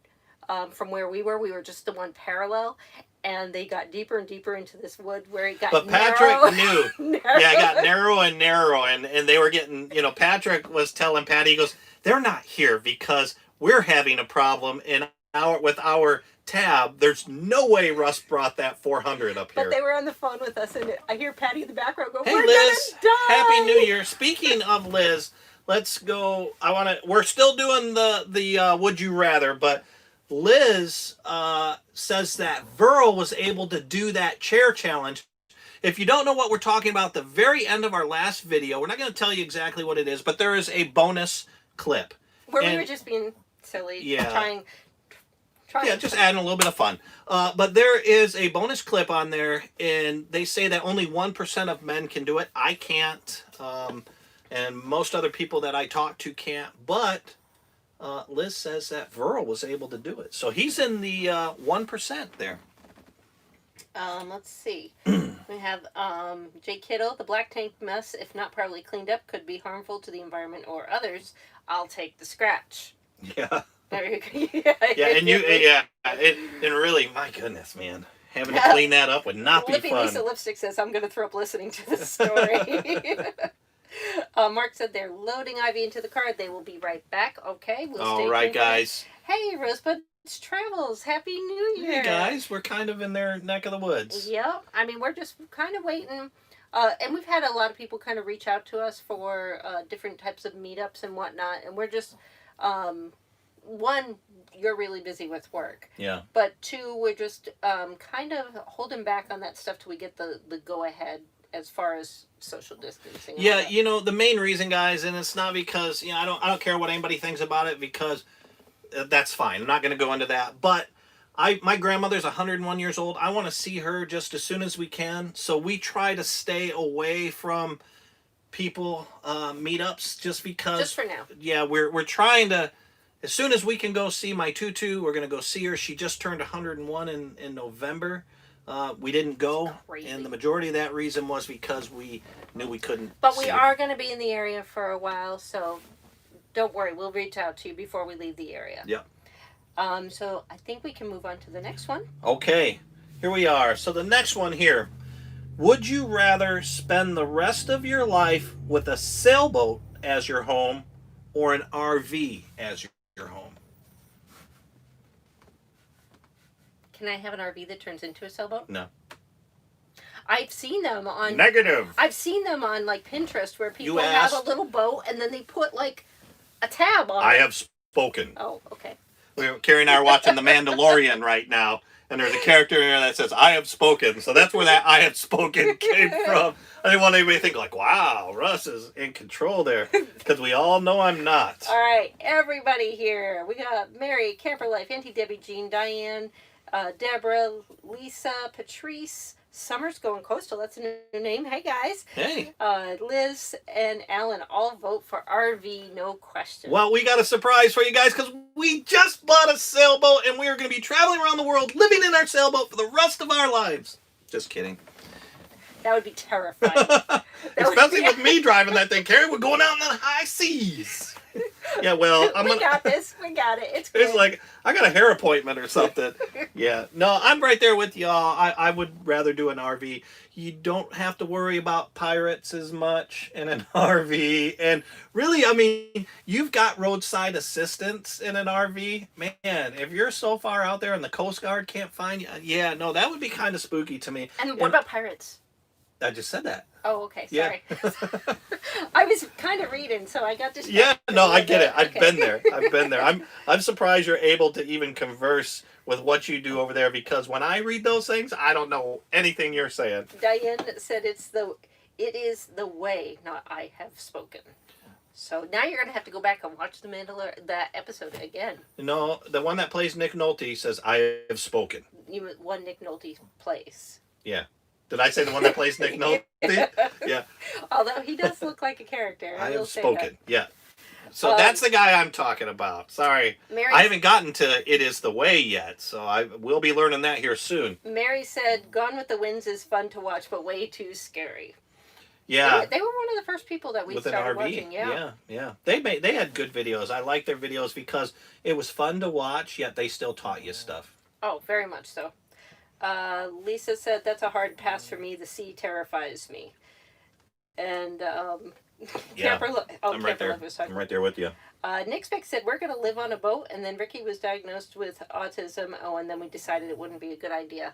from where we were. We were just the one parallel. And they got deeper and deeper into this wood where it got Patrick knew. Yeah, it got narrow and narrow. And they were getting, Patrick was telling Patty, he goes, they're not here because we're having a problem with our tab. There's no way Russ brought that 400 up here. But they were on the phone with us, and I hear Patty in the background go, "Hey, we're Liz, gonna die. Happy New Year." Speaking of Liz, let's go. We're still doing the Would You Rather, but Liz says that Verl was able to do that chair challenge. If you don't know what we're talking about, the very end of our last video, we're not going to tell you exactly what it is, but there is a bonus clip. Where we were just being silly, trying. Yeah, just adding a little bit of fun. But there is a bonus clip on there, and they say that only 1% of men can do it. I can't, and most other people that I talk to can't, but Liz says that Verl was able to do it. So he's in the 1% there. Let's see. We have Jay Kittle. The black tank mess, if not properly cleaned up, could be harmful to the environment or others. I'll take the scratch. Yeah. Yeah, and really, my goodness, man, having to clean that up would not be fun. Lisa Lipstick says, I'm going to throw up listening to this story. Mark said they're loading Ivy into the car. They will be right back. Okay, we'll stay all right, guys. Hey, Rosebud's Travels. Happy New Year. Hey, guys. We're kind of in their neck of the woods. Yep. I mean, we're just kind of waiting. And we've had a lot of people kind of reach out to us for different types of meetups and whatnot. And we're just... one, you're really busy with work. Yeah. But two, we're just kind of holding back on that stuff till we get the go-ahead as far as social distancing. Yeah, the main reason, guys, and it's not because, I don't care what anybody thinks about it, because that's fine. I'm not going to go into that. But my grandmother's 101 years old. I want to see her just as soon as we can. So we try to stay away from people meetups just because. Just for now. Yeah, we're trying to as soon as we can go see my tutu, we're going to go see her. She just turned 101 in November. We didn't go, and the majority of that reason was because we knew we couldn't. But we are going to be in the area for a while, so don't worry. We'll reach out to you before we leave the area. Yep. So I think we can move on to the next one. Okay, here we are. So the next one here. Would you rather spend the rest of your life with a sailboat as your home or an RV as your home? Can I have an RV that turns into a sailboat? No. I've seen them on... Negative. I've seen them on, like, Pinterest where people have a little boat and then they put, like, a tab on it. I have spoken. Oh, okay. Carrie and I are watching The Mandalorian right now, and there's a character in there that says, I have spoken. So that's where that I have spoken came from. I didn't want anybody to think, like, wow, Russ is in control there, because we all know I'm not. All right, everybody here. We got Mary, Camper Life, Auntie Debbie, Jean, Diane, Deborah, Lisa, Patrice, Summer's Going Coastal. That's a new name. Hey, guys. Hey. Liz and Alan all vote for RV, no question. Well, we got a surprise for you guys because we just bought a sailboat and we are going to be traveling around the world living in our sailboat for the rest of our lives. Just kidding. That would be terrifying. Especially with me driving that thing, Carrie. We're going out in the high seas. Yeah, well, we got this. We got it. It's good. It's like, I got a hair appointment or something. Yeah. No, I'm right there with y'all. I would rather do an RV. You don't have to worry about pirates as much in an RV. And really, I mean, you've got roadside assistance in an RV. Man, if you're so far out there and the Coast Guard can't find you, yeah, no, that would be kind of spooky to me. And what about pirates? I just said that. Oh, okay. Sorry. Yeah. I was kind of reading, so I got distracted. Yeah, no, I get it. I've Okay. been there. I've been there. I'm surprised you're able to even converse with what you do over there, because when I read those things, I don't know anything you're saying. Diane said it is the way, not I have spoken. So now you're gonna have to go back and watch that episode again. No, the one that plays Nick Nolte says, I have spoken. One Nick Nolte plays. Yeah. Did I say the one that plays Nick Nolte? Yeah. Although he does look like a character. I will have say spoken. that. Yeah. So that's the guy I'm talking about. Sorry. I haven't gotten to It Is the Way yet, so I will be learning that here soon. Mary said, Gone with the Winds is fun to watch, but way too scary. Yeah. They were one of the first people that we with started an RV. watching. Yeah. They had good videos. I like their videos because it was fun to watch, yet they still taught you stuff. Oh, very much so. Lisa said, that's a hard pass for me. The sea terrifies me. And Yeah, I'm right there. I'm right there with you. Nick Speck said, we're going to live on a boat. And then Ricky was diagnosed with autism. Oh, and then we decided it wouldn't be a good idea.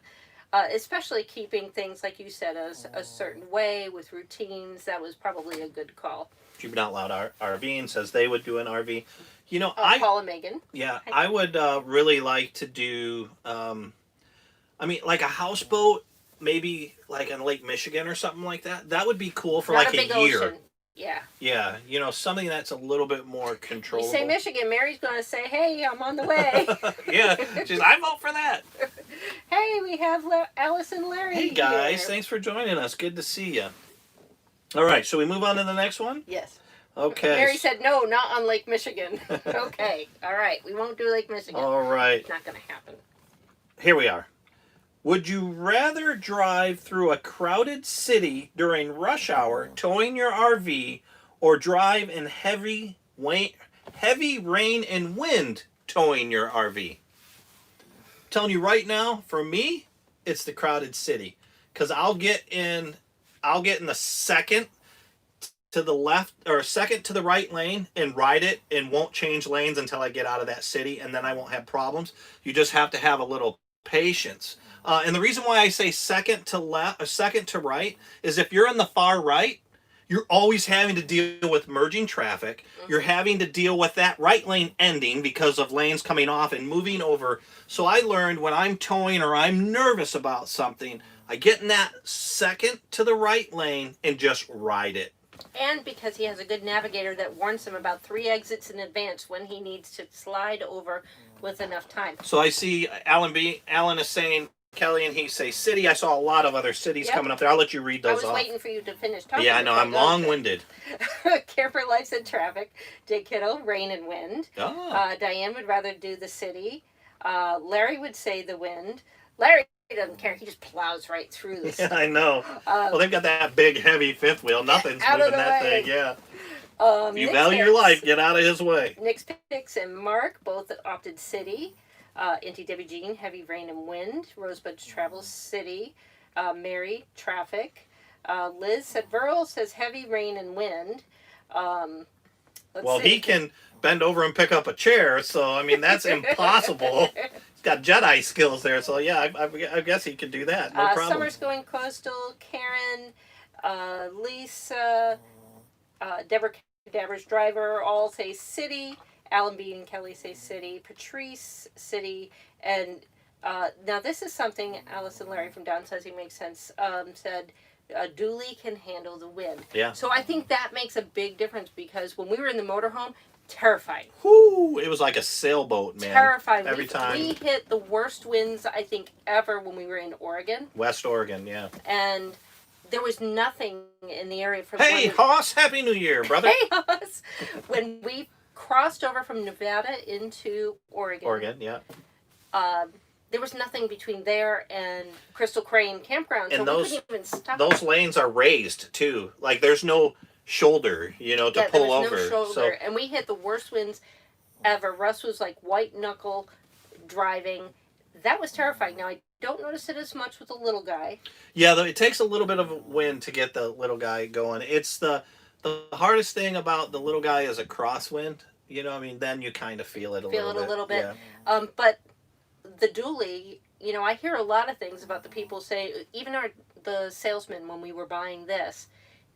Especially keeping things, like you said, a certain way with routines. That was probably a good call. Keeping Out Loud RVing says they would do an RV. You know, Paul and Megan. Yeah, I would really like to do, like a houseboat, maybe like in Lake Michigan or something like that. That would be cool for Not like a big year. ocean. Yeah. Yeah, something that's a little bit more controllable. You say Michigan, Mary's going to say, hey, I'm on the way. Yeah, I vote for that. Hey, we have Alice and Larry Hey guys, here. Thanks for joining us. Good to see you. All right, shall we move on to the next one? Yes. Okay. Mary said, no, not on Lake Michigan. Okay. All right. We won't do Lake Michigan. All right. It's not going to happen. Here we are. Would you rather drive through a crowded city during rush hour towing your RV, or drive in heavy rain and wind towing your RV? I'm telling you right now, for me, it's the crowded city, because I'll get in the second to the left or second to the right lane and ride it, and won't change lanes until I get out of that city, and then I won't have problems. You just have to have a little patience. And the reason why I say second to left or second to right is if you're in the far right, you're always having to deal with merging traffic. You're having to deal with that right lane ending because of lanes coming off and moving over. So I learned when I'm towing or I'm nervous about something, I get in that second to the right lane and just ride it. And because he has a good navigator that warns him about 3 exits in advance when he needs to slide over with enough time. So I see Alan is saying Kelly and he say city. I saw a lot of other cities Yep. coming up there. I'll let you read I those was off. waiting for you to finish talking. Yeah, I know. I'm long-winded. Camper life and traffic. Dick Kiddo, rain and wind. Oh. Diane would rather do the city. Larry would say the wind. Larry doesn't care. He just plows right through this. Yeah, I know. Well, they've got that big, heavy fifth wheel. Nothing's out moving of the that way. thing. Yeah. If you Nick's value your picks, life, get out of his way. Nick's picks and Mark both opted city. Auntie Debbie Jean, heavy rain and wind. Rosebud travels city. Mary, traffic. Liz said Burl says heavy rain and wind. Well, he can bend over and pick up a chair, so I mean that's impossible. He's got Jedi skills there, so yeah, I guess he could do that. No problem. Summer's going coastal. Karen, Lisa, Deborah's driver all say city. Alan B and Kelly say city. Patrice, city. And now this is something Alice and Larry from Downsizing Makes Sense said. Dooley can handle the wind. Yeah. So I think that makes a big difference because when we were in the motorhome, terrifying. Whoo! It was like a sailboat, man. Terrifying. Every time. We hit the worst winds I think ever when we were in Oregon. West Oregon, yeah. And there was nothing in the area from. Hey, Hoss! Happy New Year, brother. Hey, Hoss! When we crossed over from Nevada into Oregon. Oregon, yeah. There was nothing between there and Crystal Crane Campground, so and we couldn't even stop. Those lanes are raised too. Like there's no shoulder, to pull over. No shoulder, so, and we hit the worst winds ever. Russ was like white knuckle driving. That was terrifying. Now I don't notice it as much with the little guy. Yeah, it takes a little bit of wind to get the little guy going. It's the hardest thing about the little guy is a crosswind. Then you kind of feel it a little bit. Yeah. But the dually, I hear a lot of things about the people say, even the salesman when we were buying this,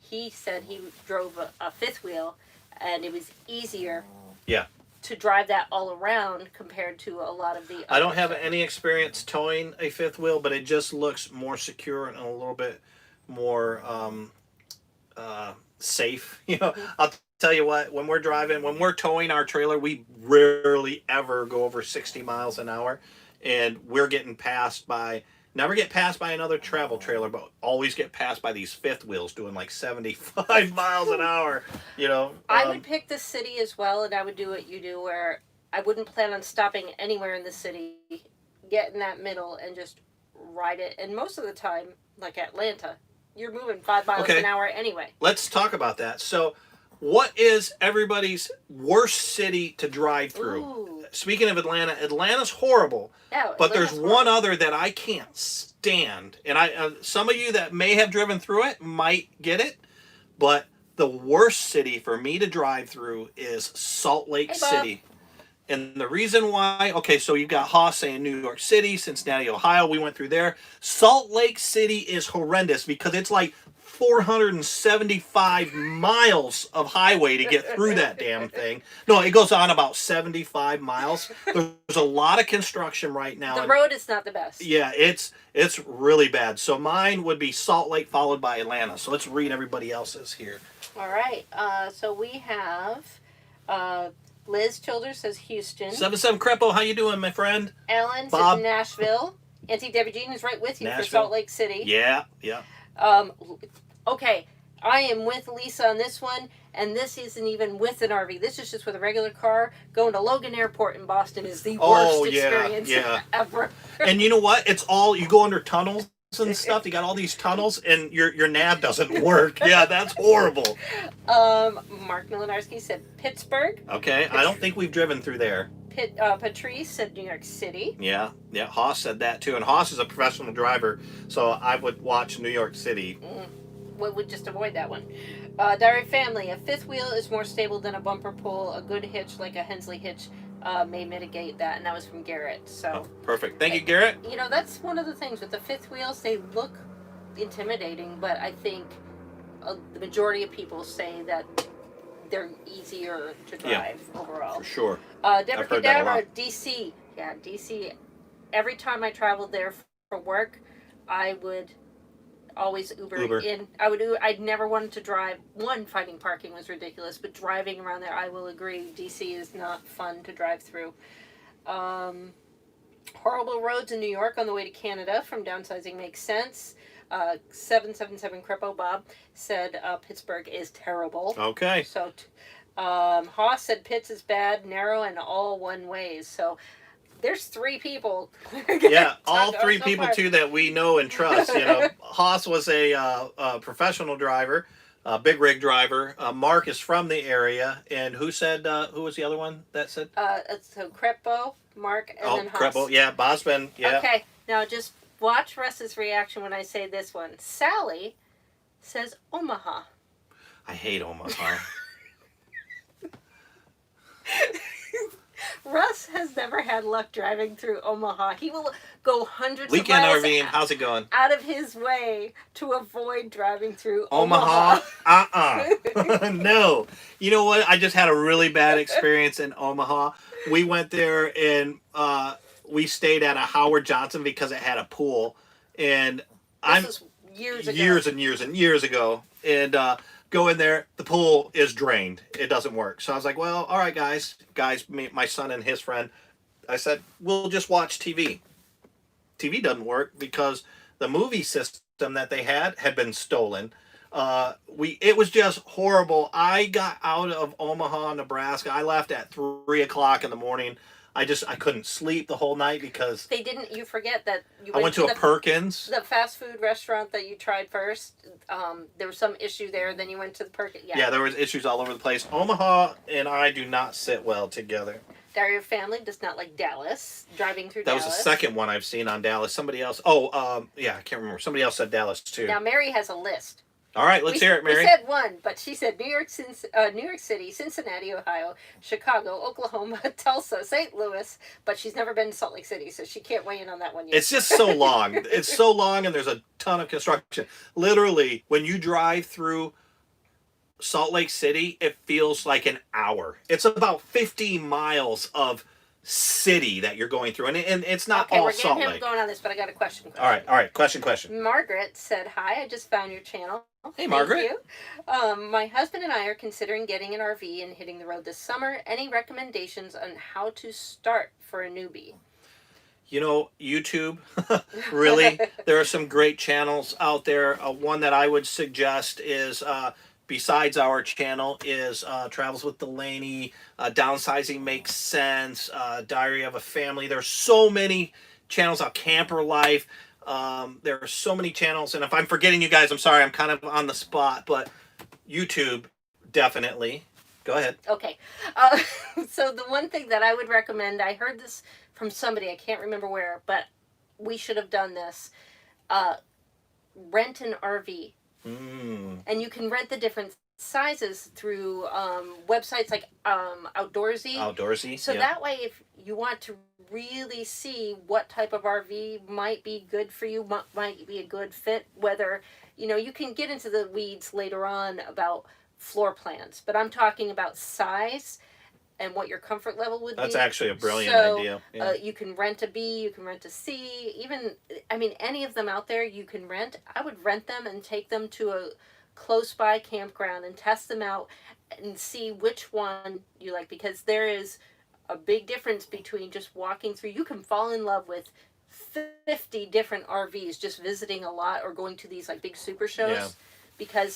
he said he drove a fifth wheel and it was easier to drive that all around compared to a lot of the other I don't have stuff. any experience towing a fifth wheel, but it just looks more secure and a little bit more safe. I'll tell you what, when we're towing our trailer, we rarely ever go over 60 miles an hour. And we're never get passed by another travel trailer, but always get passed by these fifth wheels doing like 75 miles an hour, I would pick the city as well, and I would do what you do, where I wouldn't plan on stopping anywhere in the city, get in that middle, and just ride it. And most of the time, like Atlanta, you're moving 5 miles an hour anyway. Let's talk about that. So, what is everybody's worst city to drive through? Ooh. Speaking of Atlanta, Atlanta's horrible. Yeah, but there's one other that I can't stand. And some of you that may have driven through it might get it. But the worst city for me to drive through is Salt Lake City. And the reason why, so you've got Haas saying New York City, Cincinnati, Ohio. We went through there. Salt Lake City is horrendous because it's like 475 miles of highway to get through that damn thing. No, it goes on about 75 miles. There's a lot of construction right now. The road is not the best. Yeah, it's really bad. So mine would be Salt Lake followed by Atlanta. So let's read everybody else's here. All right. So we have Liz Childers says Houston. 77 Crepo, how you doing, my friend? Ellen Bob. says Nashville. Auntie Debbie Jean is right with you Nashville. for Salt Lake City. Yeah. Okay, I am with Lisa on this one, and this isn't even with an RV. This is just with a regular car. Going to Logan Airport in Boston is the worst experience ever. And you know what? It's all, you go under tunnels and stuff. You got all these tunnels, and your nav doesn't work. Yeah, that's horrible. Mark Milinarski said Pittsburgh. Okay, I don't think we've driven through there. Patrice said New York City. Yeah, Haas said that too. And Haas is a professional driver, so I would watch New York City. We would just avoid that one. Diary Family, a fifth wheel is more stable than a bumper pull. A good hitch, like a Hensley hitch, may mitigate that. And that was from Garrett. So perfect. Thank you, Garrett. That's one of the things with the fifth wheels. They look intimidating, but I think the majority of people say that they're easier to drive overall. For sure. Deborah Cadabra, DC. Yeah, DC. Every time I traveled there for work, I would always Uber in. I'd never wanted to drive. One, finding parking was ridiculous, but driving around there, I will agree, DC is not fun to drive through. Horrible roads in New York on the way to Canada from downsizing makes sense. 777 Crepo Bob said Pittsburgh is terrible. Okay. So, Haas said Pitts is bad, narrow, and all one ways. So, there's 3 people. Yeah, all 3 people too that we know and trust. You know, Haas was a professional driver, a big rig driver. Mark is from the area, and who said? Who was the other one that said? So Crepo, Mark, and then Haas. Crepo, yeah, Bosman, yeah. Okay, now just watch Russ's reaction when I say this one. Sally says Omaha. I hate Omaha. Russ has never had luck driving through Omaha. He will go hundreds Weekend of miles RVing, how's it going? out of his way to avoid driving through Omaha? No. You know what? I just had a really bad experience in Omaha. We went there and we stayed at a Howard Johnson because it had a pool. And This was years ago. Years ago. And go in there, the pool is drained. It doesn't work. So I was like, well, all right, guys, my son and his friend, I said, we'll just watch TV. TV doesn't work because the movie system that they had been stolen. It was just horrible. I got out of Omaha, Nebraska. I left at 3 o'clock in the morning. I couldn't sleep the whole night because they didn't. You forget that you went to a Perkins, the fast food restaurant that you tried first. There was some issue there. Then you went to the Perkins. Yeah, there was issues all over the place. Omaha and I do not sit well together. Dario family does not like Dallas. Driving through Dallas. That was the second one I've seen on Dallas. Somebody else. I can't remember. Somebody else said Dallas too. Now Mary has a list. All right, let's hear it, Mary. We said one, but she said New York City, Cincinnati, Ohio, Chicago, Oklahoma, Tulsa, St. Louis, but she's never been to Salt Lake City, so she can't weigh in on that one yet. It's just so long. It's so long, and there's a ton of construction. Literally, when you drive through Salt Lake City, it feels like an hour. It's about 50 miles of city that you're going through, and it's not all Salt Lake. Okay, we're getting him going on this, but I got a question. All right. Question. Margaret said, "Hi, I just found your channel. Hey, Margaret. Thank you. My husband and I are considering getting an RV and hitting the road this summer. Any recommendations on how to start for a newbie?" You know, YouTube, really, there are some great channels out there. One that I would suggest is, besides our channel, is Travels with Delaney, Downsizing Makes Sense, Diary of a Family. There's so many channels out, Camper Life. There are so many channels, and if I'm forgetting you guys, I'm sorry, I'm kind of on the spot, but YouTube, definitely. Go ahead. Okay. So the one thing that I would recommend, I heard this from somebody, I can't remember where, but we should have done this. Rent an RV. And you can rent the different sizes through websites like Outdoorsy. So that way, if you want to really see what type of RV might be good for you, might be a good fit, whether, you can get into the weeds later on about floor plans, but I'm talking about size and what your comfort level would be. That's actually a brilliant idea. Yeah. You can rent a B, you can rent a C, even, any of them out there you can rent. I would rent them and take them to a close by campground and test them out and see which one you like, because there is a big difference between just walking through. You can fall in love with 50 different RVs just visiting a lot or going to these like big super shows. Yeah.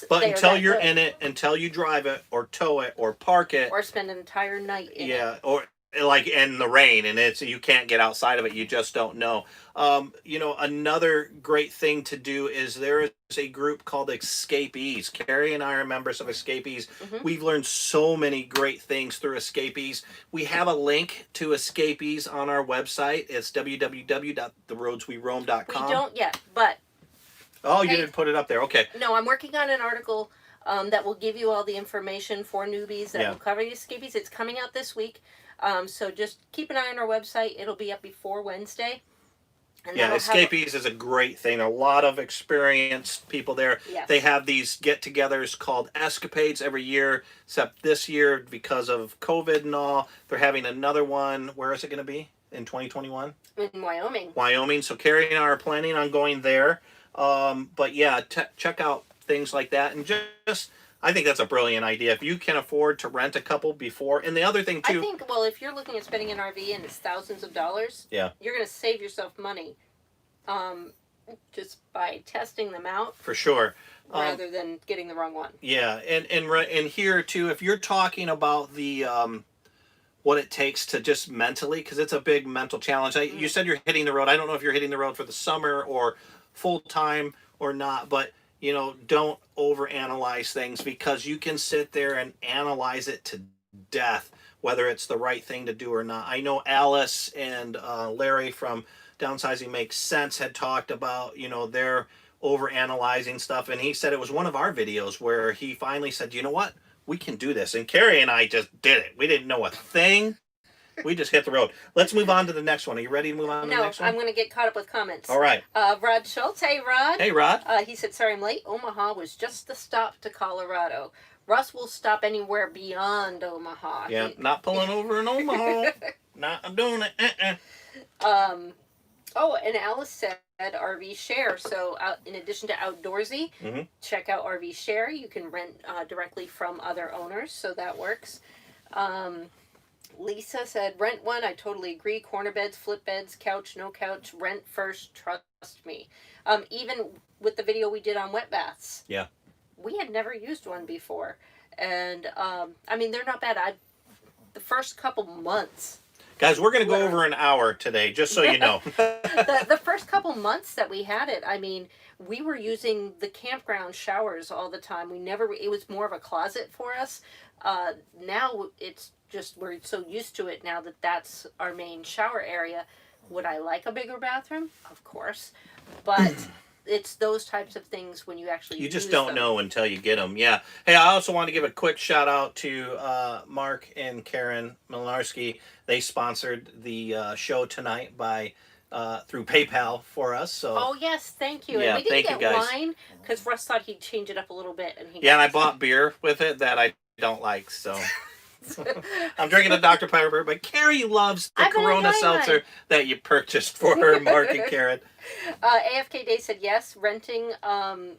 But until you're in it, until you drive it or tow it or park it, or spend an entire night in it. Yeah, or like in the rain and you can't get outside of it, you just don't know. Another great thing to do is there is a group called Escapees. Carrie and I are members of Escapees. Mm-hmm. We've learned so many great things through Escapees. We have a link to Escapees on our website. It's www.theroadsweroam.com. We don't yet, but... Oh, you didn't put it up there. Okay. No, I'm working on an article that will give you all the information for newbies that will cover the Escapees. It's coming out this week. So just keep an eye on our website. It'll be up before Wednesday. And Escapees is a great thing. A lot of experienced people there. Yes. They have these get-togethers called Escapades every year, except this year, because of COVID and all, they're having another one. Where is it going to be? In 2021? In Wyoming. Wyoming. So Carrie and I are planning on going there. But yeah, check out things like that, and just I think that's a brilliant idea. If you can afford to rent a couple before, and the other thing too. I think, well, if you're looking at spending an RV and it's thousands of dollars, yeah, you're going to save yourself money, just by testing them out for sure, rather than getting the wrong one. Yeah, and here too, if you're talking about the what it takes to just mentally, because it's a big mental challenge. You said you're hitting the road. I don't know if you're hitting the road for the summer or full time or not, but don't overanalyze things, because you can sit there and analyze it to death, whether it's the right thing to do or not. I know Alice and Larry from Downsizing Makes Sense had talked about, their overanalyzing stuff, and he said it was one of our videos where he finally said, you know what? We can do this. And Carrie and I just did it. We didn't know a thing. We just hit the road. Let's move on to the next one. Are you ready to move on to the next one? No, I'm going to get caught up with comments. All right. Rod Schultz. Hey, Rod. Hey, Rod. He said, sorry I'm late. Omaha was just the stop to Colorado. Russ will stop anywhere beyond Omaha. Yeah, not pulling over in Omaha. I'm doing it. Oh, and Alice said RV Share. So in addition to Outdoorsy, check out RV Share. You can rent directly from other owners, so that works. Lisa said, rent one. I totally agree. Corner beds, flip beds, couch, no couch. Rent first. Trust me. Even with the video we did on wet baths. Yeah. We had never used one before. And, I mean, they're not bad. The first couple months. Guys, we're going to go over an hour today, just so you know. the first couple months that we had it, I mean, we were using the campground showers all the time. It was more of a closet for us. Now it's just, we're so used to it now that that's our main shower area. Would I like a bigger bathroom? Of course. But it's those types of things when you actually You just don't know until you get them. Yeah. Hey, I also want to give a quick shout out to Mark and Karen Milinarski. They sponsored the show tonight by through PayPal for us. So. Oh yes, thank you. Yeah, and we didn't thank you guys. Wine because Russ thought he'd change it up a little bit, and and I bought beer with it that I don't like. So. I'm drinking a Dr. Pepper, but Carrie loves the Corona seltzer that you purchased for her, Mark and Karen. AFK Day said yes, renting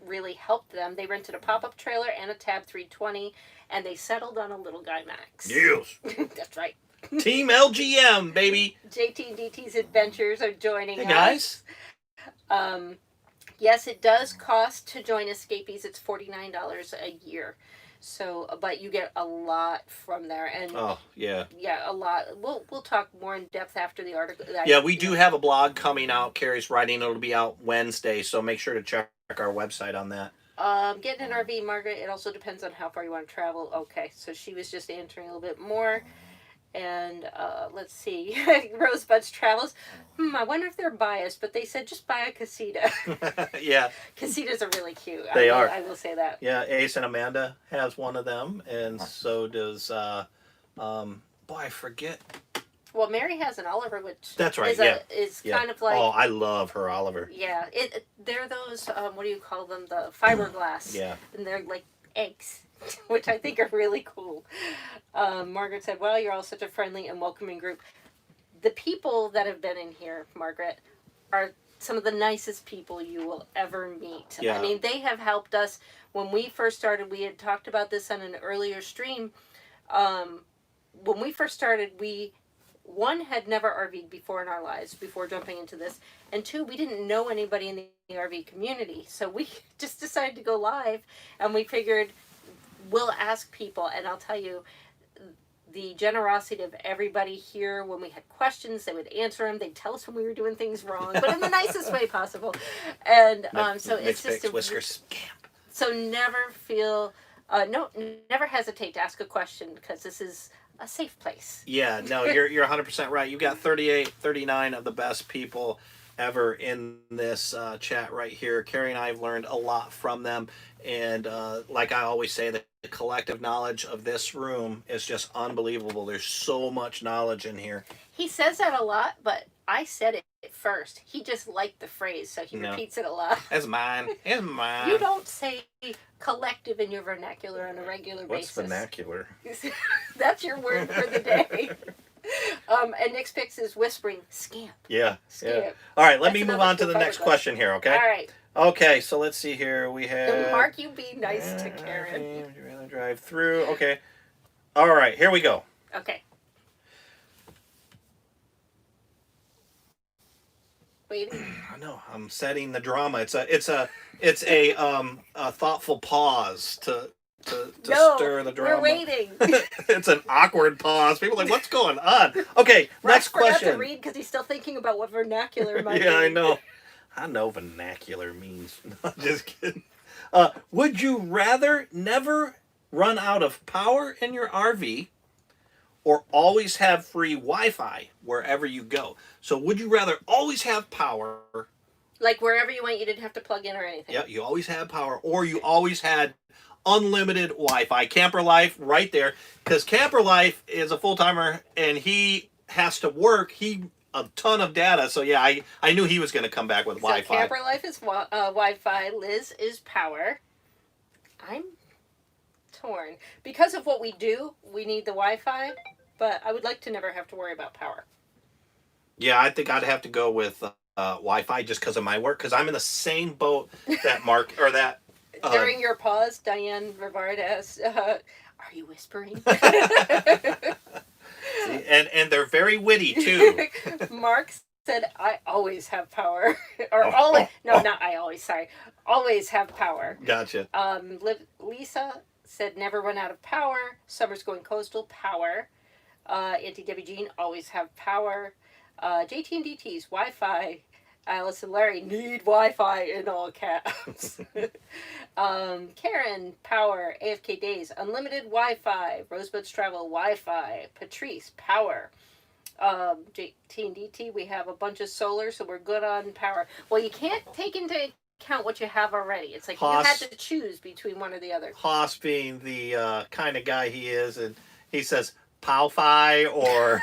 really helped them. They rented a pop-up trailer and a Tab 320, and they settled on a Little Guy Max. Yes. That's right. Team LGM, baby. JT and DT's Adventures are joining us. Guys. Yes, it does cost to join Escapees. It's $49 a year. So, but you get a lot from there, and yeah, a lot. We'll talk more in depth after the article. Yeah, we do have a blog coming out. Carrie's writing. It'll be out Wednesday, so make sure to check our website on that. Getting an RV, Margaret. It also depends on how far you want to travel. Okay, so she was just answering a little bit more. And let's see, Rosebud's Travels. I wonder if they're biased, but they said just buy a casita. Yeah. Casitas are really cute. They are. I will say that. Yeah, Ace and Amanda has one of them, and so does, I forget. Well, Mary has an Oliver, which that's right. is kind of like. Oh, I love her Oliver. Yeah, they're those. What do you call them? The fiberglass. Yeah. And they're like eggs. Which I think are really cool. Margaret said, well, you're all such a friendly and welcoming group. The people that have been in here, Margaret, are some of the nicest people you will ever meet. Yeah. I mean, they have helped us. When we first started, we had talked about this on an earlier stream. When we first started, one, had never RV'd before in our lives, before jumping into this. And two, we didn't know anybody in the RV community. So we just decided to go live, and we figured, we'll ask people, and I'll tell you, the generosity of everybody here, when we had questions, they would answer them. They'd tell us when we were doing things wrong, but in the nicest way possible. And so it's just whiskers camp. So never feel, never hesitate to ask a question, because this is a safe place. Yeah, no, you're 100% right. You've got 38, 39 of the best people ever in this chat right here. Carrie and I have learned a lot from them, and like I always say, the collective knowledge of this room is just unbelievable. There's so much knowledge in here. He says that a lot, but I said it first. He just liked the phrase, so he repeats it a lot. It's mine. It's mine. You don't say collective in your vernacular on a regular basis. What's vernacular? That's your word for the day. And Nick's Picks is whispering, scamp. Yeah. Scamp. Yeah. All right, let me move on to the next question here, okay? All right. Okay, so let's see here. We And have Mark, you be nice to Karen. Would you rather drive through? Okay. All right, here we go. Okay. Waiting. I know. I'm setting the drama. It's a thoughtful pause to No, stir the drama. we're waiting. It's an awkward pause. People are like, what's going on? Okay, next Russ forgot question. to read because he's still thinking about what vernacular might be. Yeah, I know. I know vernacular means. No, just kidding. Would you rather never run out of power in your RV or always have free Wi-Fi wherever you go? So would you rather always have power? Like wherever you went, you didn't have to plug in or anything. Yeah, you always had power, or you always had unlimited Wi-Fi. Camper life, right there, because camper life is a full timer, and he has to work. He a ton of data, so yeah, I knew he was going to come back with So Wi-Fi. camper life is Wi-Fi. Liz is power. I'm torn because of what we do. We need the Wi-Fi, but I would like to never have to worry about power. Yeah, I think I'd have to go with Wi-Fi just because of my work, because I'm in the same boat that Mark or that. During your pause, Diane Rivard asked, "Are you whispering?" and they're very witty too. Mark said, "I always have power," or always. No, not I always. Sorry, always have power. Gotcha. Lisa said, "Never run out of power." Summer's going coastal. Power. Auntie Debbie Jean always have power. JT and DT's Wi-Fi. Alice and Larry need Wi-Fi in all caps. Karen, power. AFK Days, unlimited Wi-Fi. Rosebuds Travel, Wi-Fi. Patrice, power. JT and DT, we have a bunch of solar, so we're good on power. Well, you can't take into account what you have already. It's like Haas, you had to choose between one or the other. Haas being the kind of guy he is, and he says Pow-Fi or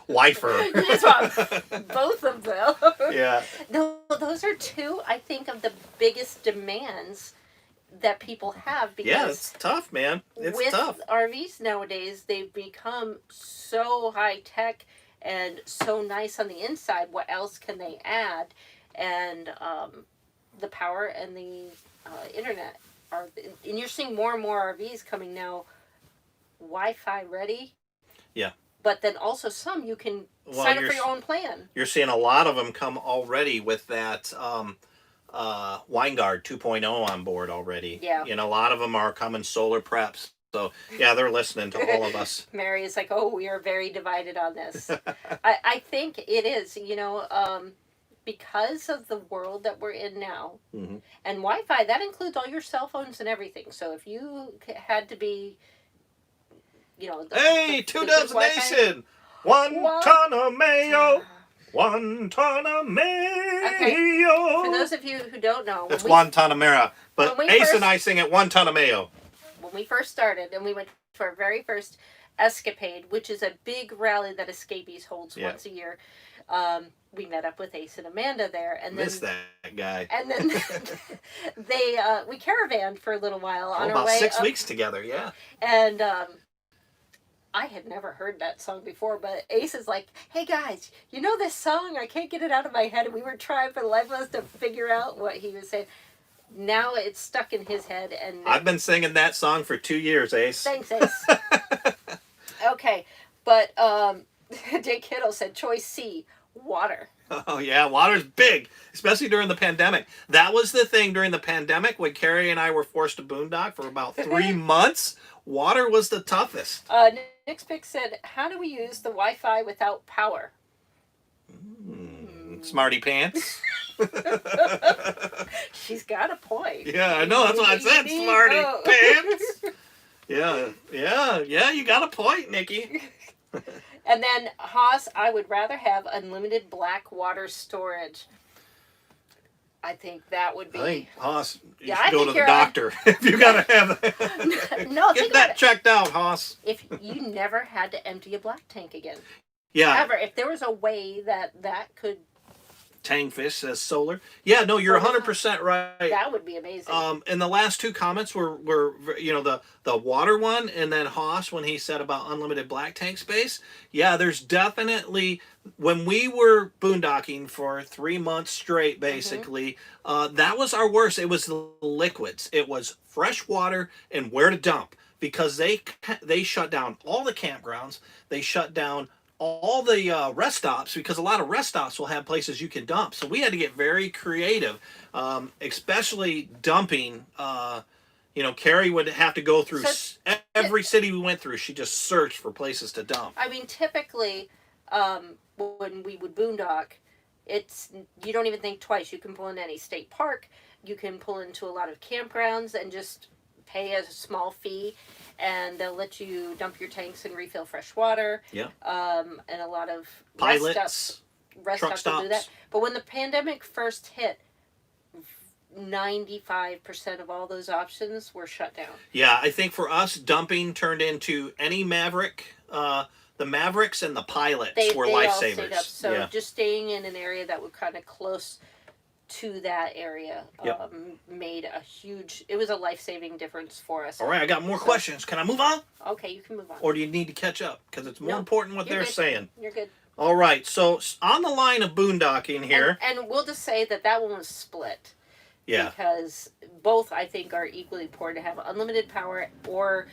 Wifer. You just want both of them. Yeah. No, those are two, I think, of the biggest demands that people have. Because yeah, it's tough, man. It's with tough. RVs nowadays, they've become so high tech and so nice on the inside. What else can they add? And the power and the internet are, and you're seeing more and more RVs coming now, Wi-Fi ready. Yeah. But then also some you can sign up for your own plan. You're seeing a lot of them come already with that Winegard 2.0 on board already. Yeah. You know, a lot of them are coming solar preps. So, yeah, they're listening to all of us. Mary is like, oh, we are very divided on this. I think it is, because of the world that we're in now. Mm-hmm. And Wi-Fi, that includes all your cell phones and everything. So if you had to be... Hey, two doves nation! One ton of mayo! 1 ton of mayo! Okay. For those of you who don't know... It's 1 ton of mayo. But Ace and I sing it 1 ton of mayo. When we first started, and we went for our very first escapade, which is a big rally that Escapees holds once a year, we met up with Ace and Amanda there. And Miss that guy. And then we caravanned for a little while on our about way 6 up. weeks together, yeah. And I had never heard that song before, but Ace is like, hey guys, you know this song? I can't get it out of my head. And we were trying for the life of us to figure out what he was saying. Now it's stuck in his head. And I've been singing that song for 2 years, Ace. Thanks, Ace. Okay, but Jake Kittle said choice C, water. Oh, yeah, water's big, especially during the pandemic. That was the thing during the pandemic when Carrie and I were forced to boondock for about 3 months. Water was the toughest. Nick's Pick said, how do we use the Wi-Fi without power? Smarty pants. She's got a point. Yeah, I know. That's what I said. Smarty pants. Yeah. You got a point, Nikki. And then Haas, I would rather have unlimited black water storage. I think that would be. I think Haas, you I should go to think the doctor if you gotta have that. No, get that checked out, Haas. If you never had to empty a black tank again. Yeah. Ever, if there was a way that could Tangfish says solar. Yeah, no, you're 100% right. That would be amazing. And the last two comments were the water one, and then Haas when he said about unlimited black tank space. Yeah, there's definitely, when we were boondocking for 3 months straight, basically, that was our worst. It was the liquids. It was fresh water and where to dump, because they shut down all the campgrounds. They shut down all the rest stops, because a lot of rest stops will have places you can dump. So we had to get very creative, especially dumping. Carrie would have to go through every city we went through. She just searched for places to dump. I mean, typically, when we would boondock, you don't even think twice. You can pull into any state park. You can pull into a lot of campgrounds and just pay a small fee, and they'll let you dump your tanks and refill fresh water. Yeah. And a lot of pilots, rest stops will do that. But when the pandemic first hit, 95% of all those options were shut down. Yeah, I think for us, dumping turned into any Maverick. The Mavericks and the pilots were lifesavers. So just staying in an area that was kind of close to that area made a huge, it was a life-saving difference for us. All right, I got more questions. Can I move on? Okay, you can move on. Or do you need to catch up? Because it's more important what they're saying. You're good. All right, so on the line of boondocking here. And we'll just say that one was split. Yeah. Because both, I think, are equally important to have unlimited power or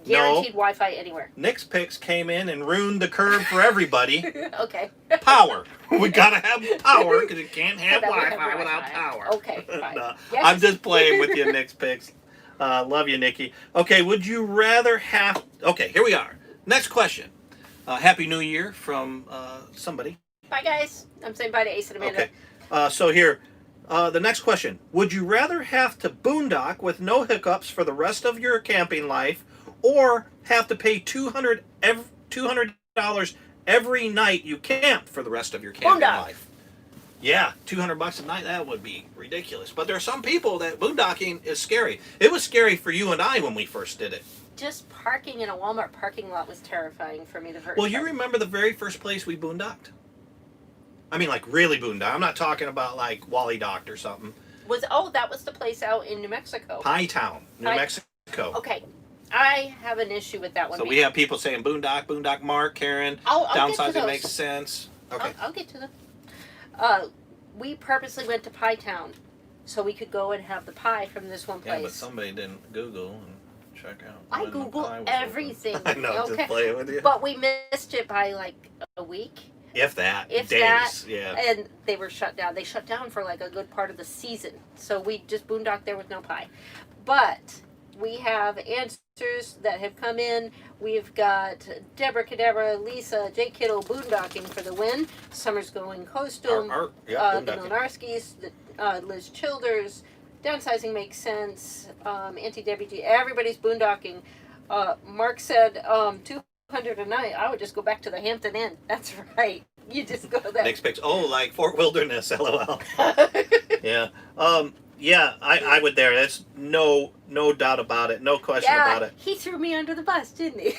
guaranteed Wi-Fi anywhere. Nick's picks came in and ruined the curve for everybody. Okay. Power. We gotta have power, because you can't have Wi-Fi without power. Okay, fine. No, yes. I'm just playing with you, Nick's picks. Love you, Nikki. Okay, would you rather have... Okay, here we are. Next question. Happy New Year from somebody. Bye, guys. I'm saying bye to Ace and Amanda. Okay. So here, the next question. Would you rather have to boondock with no hiccups for the rest of your camping life, or have to pay $200 every night you camp for the rest of your camping life? Yeah, $200 a night, that would be ridiculous. But there are some people that boondocking is scary. It was scary for you and I when we first did it. Just parking in a Walmart parking lot was terrifying for me the first Well, time. you remember the very first place we boondocked? I mean, like, really boondocked. I'm not talking about, like, Wally Docked or something. That was the place out in New Mexico. Pie Town, New Mexico. Okay. I have an issue with that one. So we have people saying boondock, Mark, Karen, downsizing makes sense. Okay. I'll get to them. We purposely went to Pie Town so we could go and have the pie from this one place. Yeah, but somebody didn't Google and check out. I Google everything. I know, just playing with you. But we missed it by like a week. If that. Days. Yeah. And they were shut down. They shut down for like a good part of the season. So we just boondocked there with no pie. But we have answers that have come in. We've got Deborah Cadabra, Lisa, J. Kittle boondocking for the win. Summer's Going Coastal. The Milnarskis, Liz Childers. Downsizing makes sense. Auntie Debbie G. Everybody's boondocking. Mark said 200 a night. I would just go back to the Hampton Inn. That's right. You just go there. Next picture. Oh, like Fort Wilderness. LOL. Yeah. Yeah, I would there. That's no doubt about it. No question about it. He threw me under the bus, didn't he?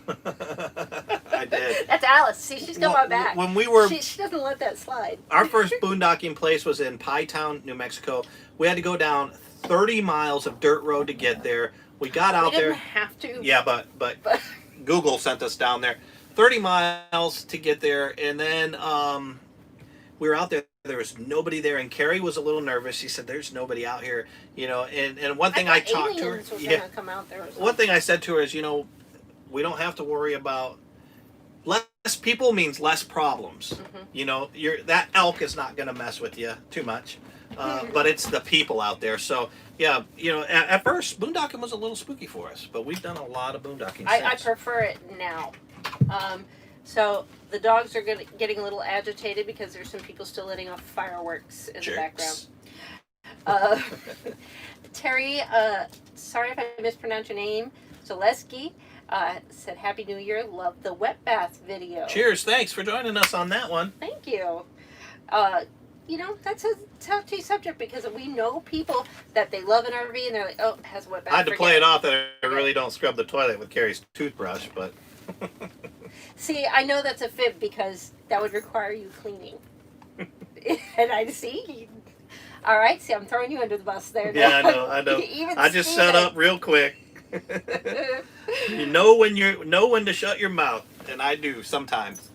I did. That's Alice. See, she's got my back. When we were, she doesn't let that slide. Our first boondocking place was in Pie Town, New Mexico. We had to go down 30 miles of dirt road to get there. We got out there. We didn't have to. Yeah, but Google sent us down there. 30 miles to get there, and then we were out there. There was nobody there, and Carrie was a little nervous. She said, "There's nobody out here," And one thing I talked to her, come out there one thing I said to her is, we don't have to worry about less people means less problems. Mm-hmm. That elk is not going to mess with you too much, but it's the people out there. So yeah, at first boondocking was a little spooky for us, but we've done a lot of boondocking. I prefer it now. So the dogs are getting a little agitated because there's some people still letting off fireworks in the background. Terry, sorry if I mispronounced your name, Zaleski, said Happy New Year, love the wet bath video. Cheers, thanks for joining us on that one. Thank you. That's a touchy subject because we know people that they love an RV and they're like, oh, it has a wet bath. I had to play it off that I really don't scrub the toilet with Carrie's toothbrush, but... See, I know that's a fib because that would require you cleaning. And I see. All right, see, I'm throwing you under the bus there. Yeah, Now. I know. Even I just set Steven. up real quick. You know when to shut your mouth, and I do sometimes.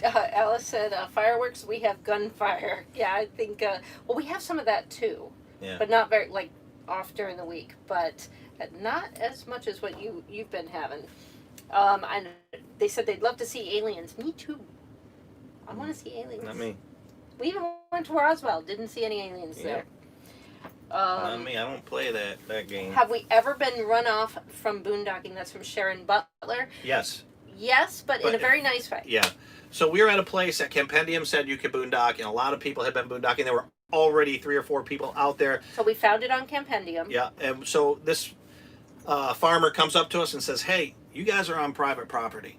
Alice said, fireworks, we have gunfire. Yeah, I think, well, we have some of that too. Yeah. But not very, like, off during the week. But not as much as what you've been having. And they said they'd love to see aliens. Me too. I want to see aliens. Not me. We even went to Roswell. Didn't see any aliens there. Not me. I don't play that game. Have we ever been run off from boondocking? That's from Sharon Butler. Yes. Yes, but in a very nice way. Yeah. So we were at a place that Compendium said you could boondock, and a lot of people had been boondocking. There were already 3 or 4 people out there. So we found it on Compendium. Yeah, and so this farmer comes up to us and says, "Hey, you guys are on private property."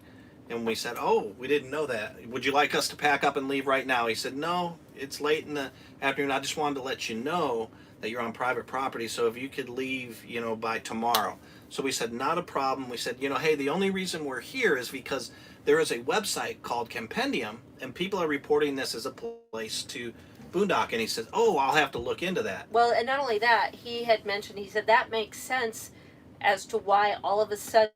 And we said, "Oh, we didn't know that. Would you like us to pack up and leave right now?" He said, "No, it's late in the afternoon. I just wanted to let you know that you're on private property, so if you could leave, by tomorrow." So we said, "Not a problem." We said, "Hey, the only reason we're here is because there is a website called Compendium, and people are reporting this as a place to boondock." And he said, "Oh, I'll have to look into that." Well, and not only that, he said that makes sense as to why all of a sudden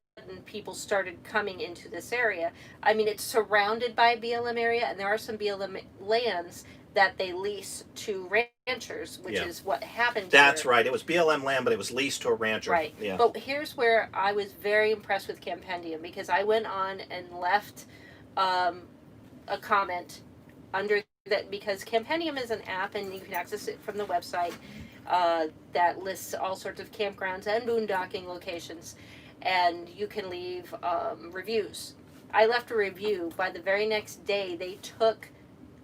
people started coming into this area. I mean, it's surrounded by BLM area, and there are some BLM lands that they lease to ranchers, which is what happened That's here. right. It was BLM land, but it was leased to a rancher. Right. Yeah. But here's where I was very impressed with Compendium, because I went on and left a comment under that, because Compendium is an app and you can access it from the website that lists all sorts of campgrounds and boondocking locations, and you can leave reviews. I left a review. By the very next day, they took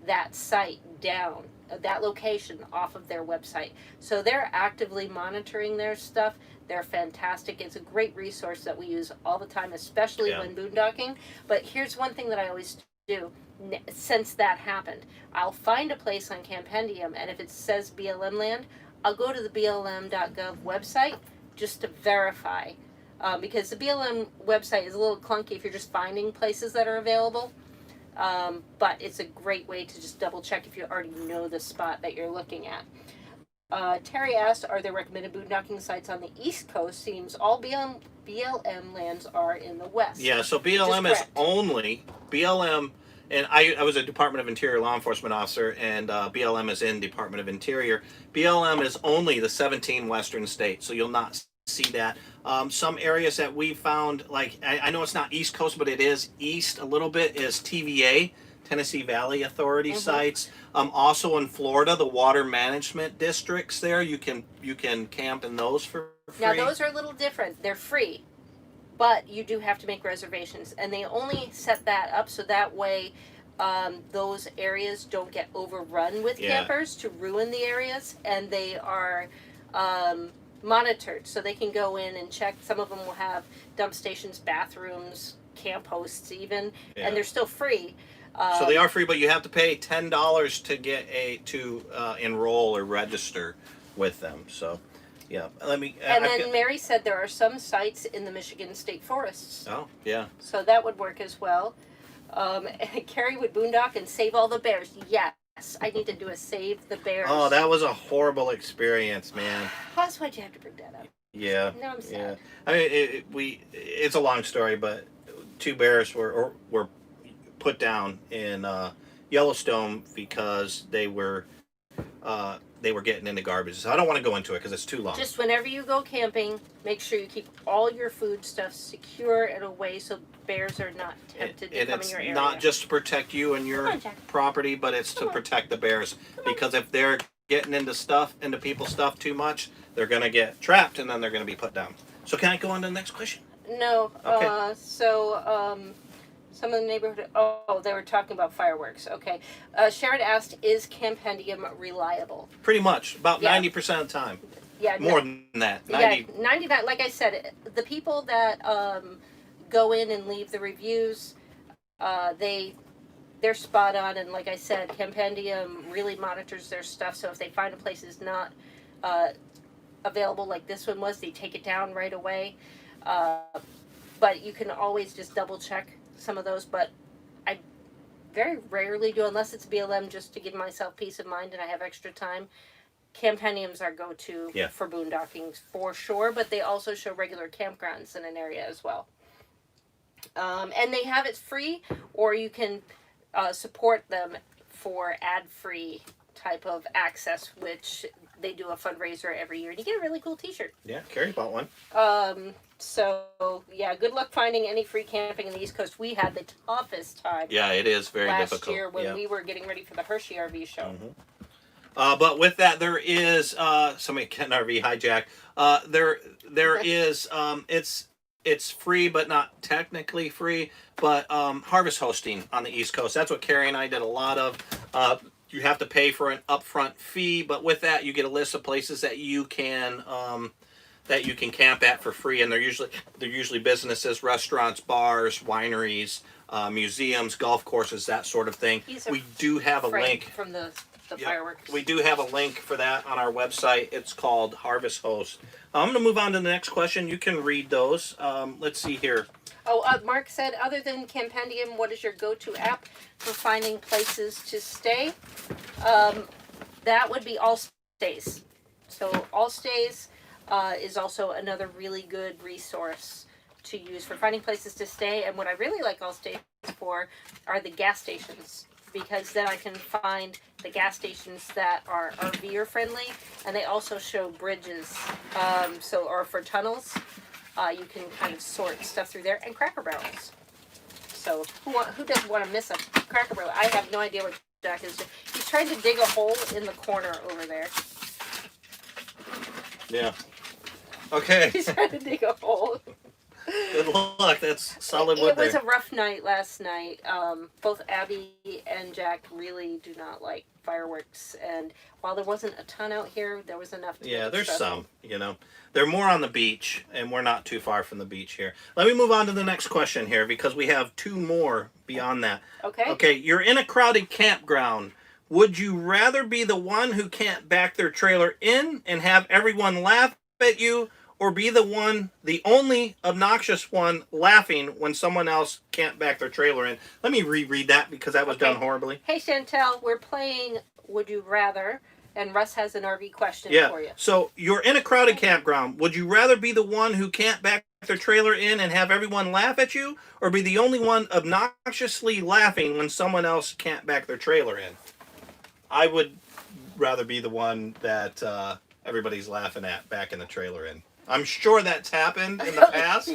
that site down, that location off of their website. So they're actively monitoring their stuff. They're fantastic. It's a great resource that we use all the time, especially when boondocking. But here's one thing that I always do since that happened. I'll find a place on Compendium, and if it says BLM land, I'll go to the blm.gov website just to verify. Because the BLM website is a little clunky if you're just finding places that are available. But it's a great way to just double check if you already know the spot that you're looking at. Terry asked, are there recommended boondocking sites on the East Coast? Seems all BLM lands are in the West. Yeah, so BLM is only, BLM, and I was a Department of Interior law enforcement officer, and BLM is in Department of Interior. BLM is only the 17 western states, so you'll not see that. Some areas that we found, like, I know it's not East Coast, but it is east a little bit, is TVA, Tennessee Valley Authority sites. Also in Florida, the water management districts there, you can camp in those for free. Now those are a little different. They're free, but you do have to make reservations, and they only set that up so that way those areas don't get overrun with campers to ruin the areas, and they are monitored, so they can go in and check. Some of them will have dump stations, bathrooms, camp hosts even, and they're still free. So they are free, but you have to pay $10 to get to enroll or register with them. So, yeah, let me. And then Mary said there are some sites in the Michigan State Forests. Oh, yeah. So that would work as well. Carrie would boondock and save all the bears. Yes, I need to do a save the bears. Oh, that was a horrible experience, man. That's why'd you have to bring that up? Yeah. Now I'm sad. I mean, it's a long story, but 2 bears were put down in Yellowstone because they were getting into garbage. So I don't want to go into it because it's too long. Just whenever you go camping, make sure you keep all your food stuff secure and away so bears are not tempted to come in your area. And it's not just to protect you and your property, but it's to protect the bears. Because if they're getting into people's stuff too much, they're going to get trapped and then they're going to be put down. So can I go on to the next question? No. Okay. Some of the neighborhood, they were talking about fireworks. Okay. Sharon asked, is Compendium reliable? Pretty much. About 90% of the time. Yeah. More than that. 90. Yeah, 99. Like I said, the people that go in and leave the reviews, they're spot on. And like I said, Compendium really monitors their stuff. So if they find a place is not available like this one was, they take it down right away. But you can always just double check some of those. But I'm very rarely do, unless it's BLM just to give myself peace of mind and I have extra time. Campendium's our go-to for boondocking for sure, but they also show regular campgrounds in an area as well. And they have it free, or you can support them for ad-free type of access, which they do a fundraiser every year, and you get a really cool t-shirt. Yeah, Carrie bought one. So yeah, good luck finding any free camping in the East Coast. We had the toughest time. Yeah, it is very last difficult. year when we were getting ready for the Hershey RV show. Mm-hmm. But with that, there is somebody getting RV hijack. There is it's free, but not technically free. But harvest hosting on the East Coast. That's what Carrie and I did a lot of. You have to pay for an upfront fee, but with that, you get a list of places that you can camp at for free, and they're usually businesses, restaurants, bars, wineries, museums, golf courses, that sort of thing. We do have a link from the fireworks. We do have a link for that on our website. It's called Harvest Host. I'm going to move on to the next question. You can read those. Let's see here. Oh, Mark said, other than Campendium, what is your go-to app for finding places to stay? That would be Allstays. So Allstays is also another really good resource to use for finding places to stay. And what I really like Allstays for are the gas stations, because then I can find the gas stations that are RVer friendly, and they also show bridges, or for tunnels. You can kind of sort stuff through there, and Cracker Barrels. So who doesn't want to miss a Cracker Barrel? I have no idea what Jack is doing. He's trying to dig a hole in the corner over there. Yeah. Okay. He's trying to dig a hole. Good luck. That's solid wood there. It was a rough night last night. Both Abby and Jack really do not like fireworks, and while there wasn't a ton out here, there was enough to there's some, They're more on the beach, and we're not too far from the beach here. Let me move on to the next question here, because we have two more beyond that. Okay, you're in a crowded campground. Would you rather be the one who can't back their trailer in and have everyone laugh at you, or be the only obnoxious one laughing when someone else can't back their trailer in? Let me reread that, because that was done horribly. Hey, Chantel, we're playing Would You Rather, and Russ has an RV question for you. So you're in a crowded campground. Would you rather be the one who can't back their trailer in and have everyone laugh at you, or be the only one obnoxiously laughing when someone else can't back their trailer in? I would rather be the one that everybody's laughing at backing the trailer in. I'm sure that's happened in the past.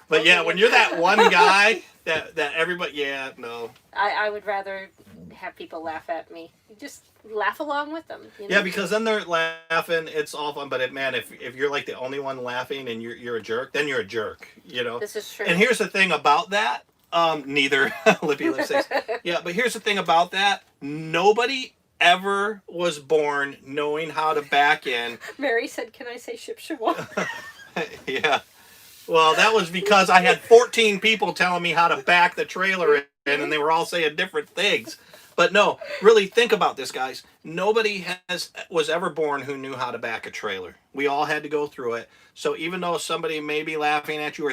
But when you're that one guy that everybody, no. I would rather have people laugh at me. Just laugh along with them. Yeah, because then they're laughing. It's all fun. But if you're like the only one laughing and you're a jerk, then you're a jerk. This is true. And here's the thing about that. Neither Lippy Lip 6. Yeah, but here's the thing about that. Nobody ever was born knowing how to back in. Mary said, "Can I say ship shawa?" Yeah. Well, that was because I had 14 people telling me how to back the trailer in, and they were all saying different things. But no, really think about this, guys. Nobody was ever born who knew how to back a trailer. We all had to go through it. So even though somebody may be laughing at you, or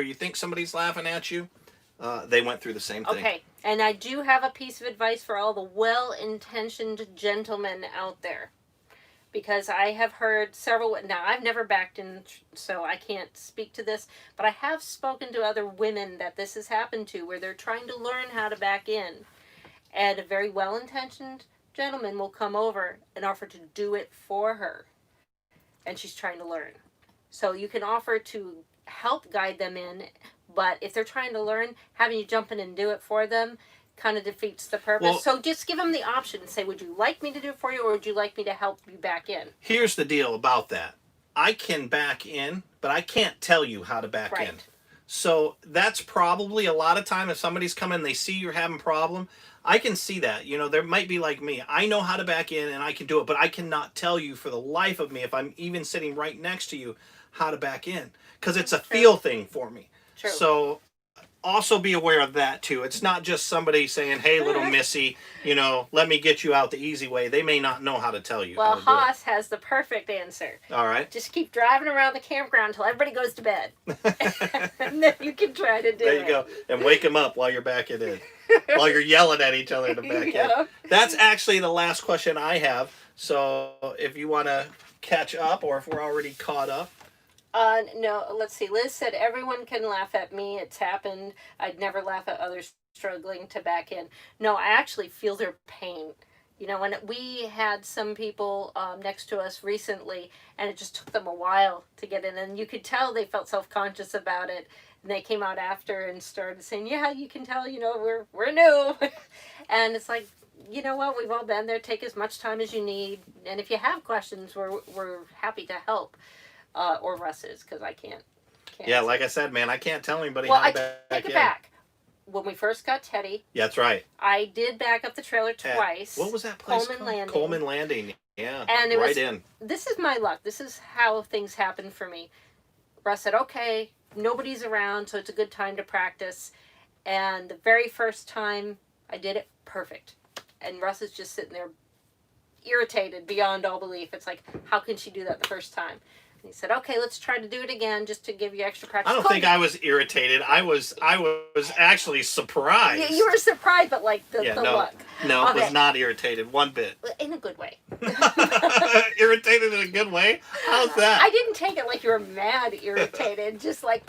you think somebody's laughing at you, they went through the same thing. Okay, and I do have a piece of advice for all the well-intentioned gentlemen out there. Because I have heard several... Now, I've never backed in, so I can't speak to this. But I have spoken to other women that this has happened to, where they're trying to learn how to back in. And a very well-intentioned gentleman will come over and offer to do it for her. And she's trying to learn. So you can offer to help guide them in. But if they're trying to learn, having you jump in and do it for them kind of defeats the purpose. Well, so just give them the option and say, would you like me to do it for you, or would you like me to help you back in? Here's the deal about that. I can back in, but I can't tell you how to back in. So that's probably a lot of time if somebody's coming, they see you're having a problem, I can see that. There might be like me. I know how to back in and I can do it, but I cannot tell you for the life of me, if I'm even sitting right next to you, how to back in. Because it's a feel thing for me. True. So also be aware of that too. It's not just somebody saying, "Hey, little missy, let me get you out the easy way." They may not know how to tell you. Well, how to do Haas has the perfect answer. it. All right. Just keep driving around the campground until everybody goes to bed. And then you can try to do it. There you go. And wake them up while you're backing in. While you're yelling at each other to back in. That's actually the last question I have. So if you want to catch up, or if we're already caught up. No, let's see. Liz said, everyone can laugh at me. It's happened. I'd never laugh at others struggling to back in. No, I actually feel their pain. When we had some people next to us recently, and it just took them a while to get in, and you could tell they felt self-conscious about it, and they came out after and started saying, yeah, you can tell, we're new. And it's like, you know what, we've all been there. Take as much time as you need, and if you have questions, we're happy to help. Or Russ is, because I can't. Yeah, like I said, man, I can't tell anybody well, how to take it back. When we first got Teddy. Yeah, that's right. I did back up the trailer twice. What was that place Coleman called? Landing. Coleman Landing. Yeah, and it was, in. This is my luck. This is how things happen for me. Russ said, okay, nobody's around, so it's a good time to practice. And the very first time I did it, perfect. And Russ is just sitting there irritated beyond all belief. It's like, how can she do that the first time? He said, okay, let's try to do it again just to give you extra practice. I don't think I was irritated. I was actually surprised. Yeah, you were surprised, but like the luck. No, I was not irritated one bit. In a good way. Irritated in a good way? How's that? I didn't take it like you were mad irritated, just like,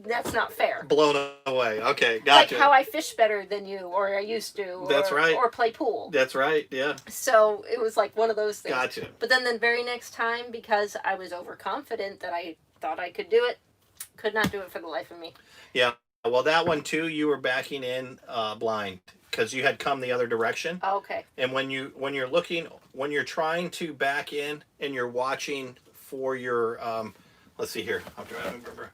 that's not fair. Blown away. Okay, gotcha. Like how I fish better than you, or I used to. Or, that's right. Or play pool. That's right, yeah. So it was like one of those things. Gotcha. But then the very next time, because I was overconfident that I thought I could do it, could not do it for the life of me. Yeah. Well, that one too, you were backing in blind because you had come the other direction. Oh, okay. And when you're trying to back in and you're watching for your, let's see here. I'm trying to remember.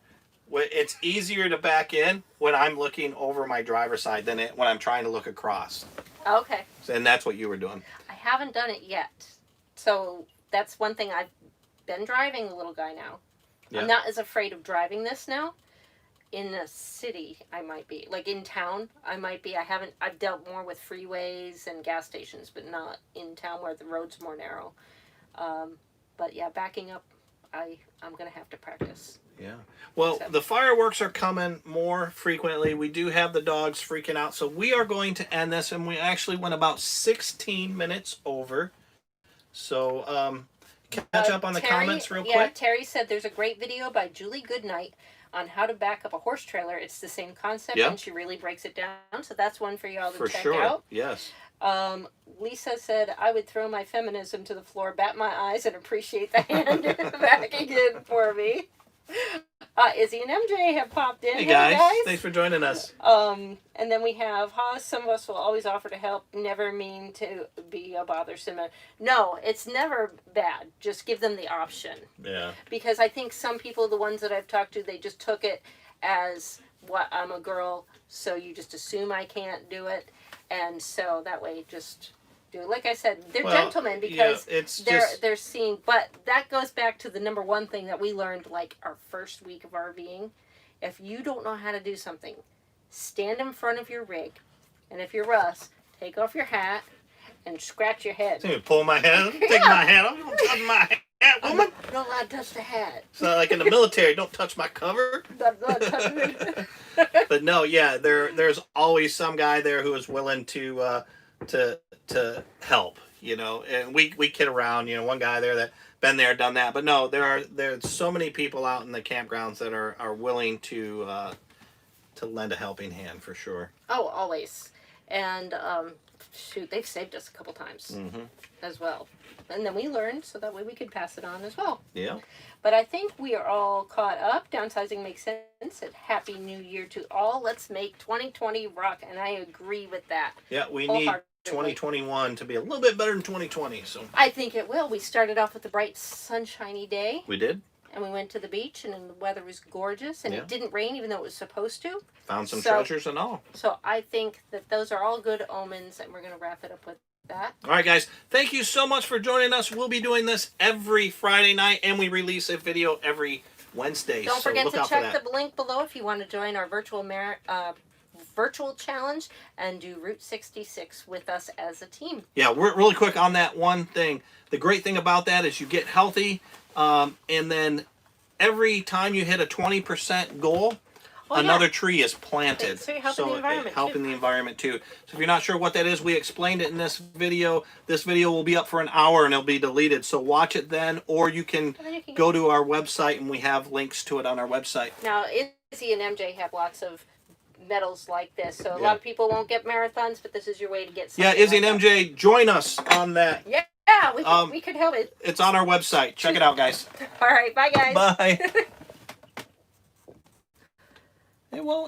It's easier to back in when I'm looking over my driver's side than when I'm trying to look across. Okay. And that's what you were doing. I haven't done it yet. So that's one thing. I've been driving the little guy now. Yeah. I'm not as afraid of driving this now. In a city, I might be. Like in town, I might be. I've dealt more with freeways and gas stations, but not in town where the road's more narrow. But yeah, backing up, I'm going to have to practice. Yeah. Well, the fireworks are coming more frequently. We do have the dogs freaking out. So we are going to end this. And we actually went about 16 minutes over. So catch up on the comments real quick. Yeah, Terry said there's a great video by Julie Goodnight on how to back up a horse trailer. It's the same concept, and she really breaks it down. So that's one for y'all to check out. Yes. Lisa said, I would throw my feminism to the floor, bat my eyes, and appreciate the hand backing in for me. Izzy and MJ have popped in. Hey guys, thanks for joining us. And then we have Haas. Some of us will always offer to help. Never mean to be a bothersome. No, it's never bad. Just give them the option. Yeah. Because I think some people, the ones that I've talked to, they just took it as, what, I'm a girl, so you just assume I can't do it. And so that way, just do it. Like I said, they're gentlemen because they're seeing. But that goes back to the number one thing that we learned, like our first week of RVing. If you don't know how to do something, stand in front of your rig, and if you're Russ, take off your hat and scratch your head. So you pull my head, take my hat off, don't touch my hat, woman. You're not allowed to touch the hat. So like in the military, don't touch my cover. But no, yeah, there's always some guy there who is willing to help, and we kid around, one guy there that been there, done that. But no, there's so many people out in the campgrounds that are willing to lend a helping hand for sure. Oh, always. And shoot, they've saved us a couple times as well. And then we learned, so that way we could pass it on as well. Yeah. But I think we are all caught up. Downsizing makes sense. And Happy New Year to all. Let's make 2020 rock. And I agree with that. Yeah, we need 2021 to be a little bit better than 2020. So I think it will. We started off with a bright, sunshiny day. We did. And we went to the beach, and the weather was gorgeous. And it didn't rain, even though it was supposed to. Found some treasures and all. So I think that those are all good omens, and we're going to wrap it up with that. All right, guys. Thank you so much for joining us. We'll be doing this every Friday night, and we release a video every Wednesdays. Don't so forget look to out for check that. the link below if you want to join our virtual challenge and do Route 66 with us as a team. Yeah, we're really quick on that one thing. The great thing about that is you get healthy, and then every time you hit a 20% goal, another tree is planted. So you're helping the environment helping too. the environment too. So if you're not sure what that is, we explained it in this video. This video will be up for an hour and it'll be deleted. So watch it then, or you can go to our website and we have links to it on our website. Now, Izzy and MJ have lots of medals like this, so a lot of people won't get marathons, but this is your way to get something. Yeah, Izzy like and MJ, join us on that. Yeah, we could help it. It's on our website. Check it out, guys. All right, bye guys. Bye. Well.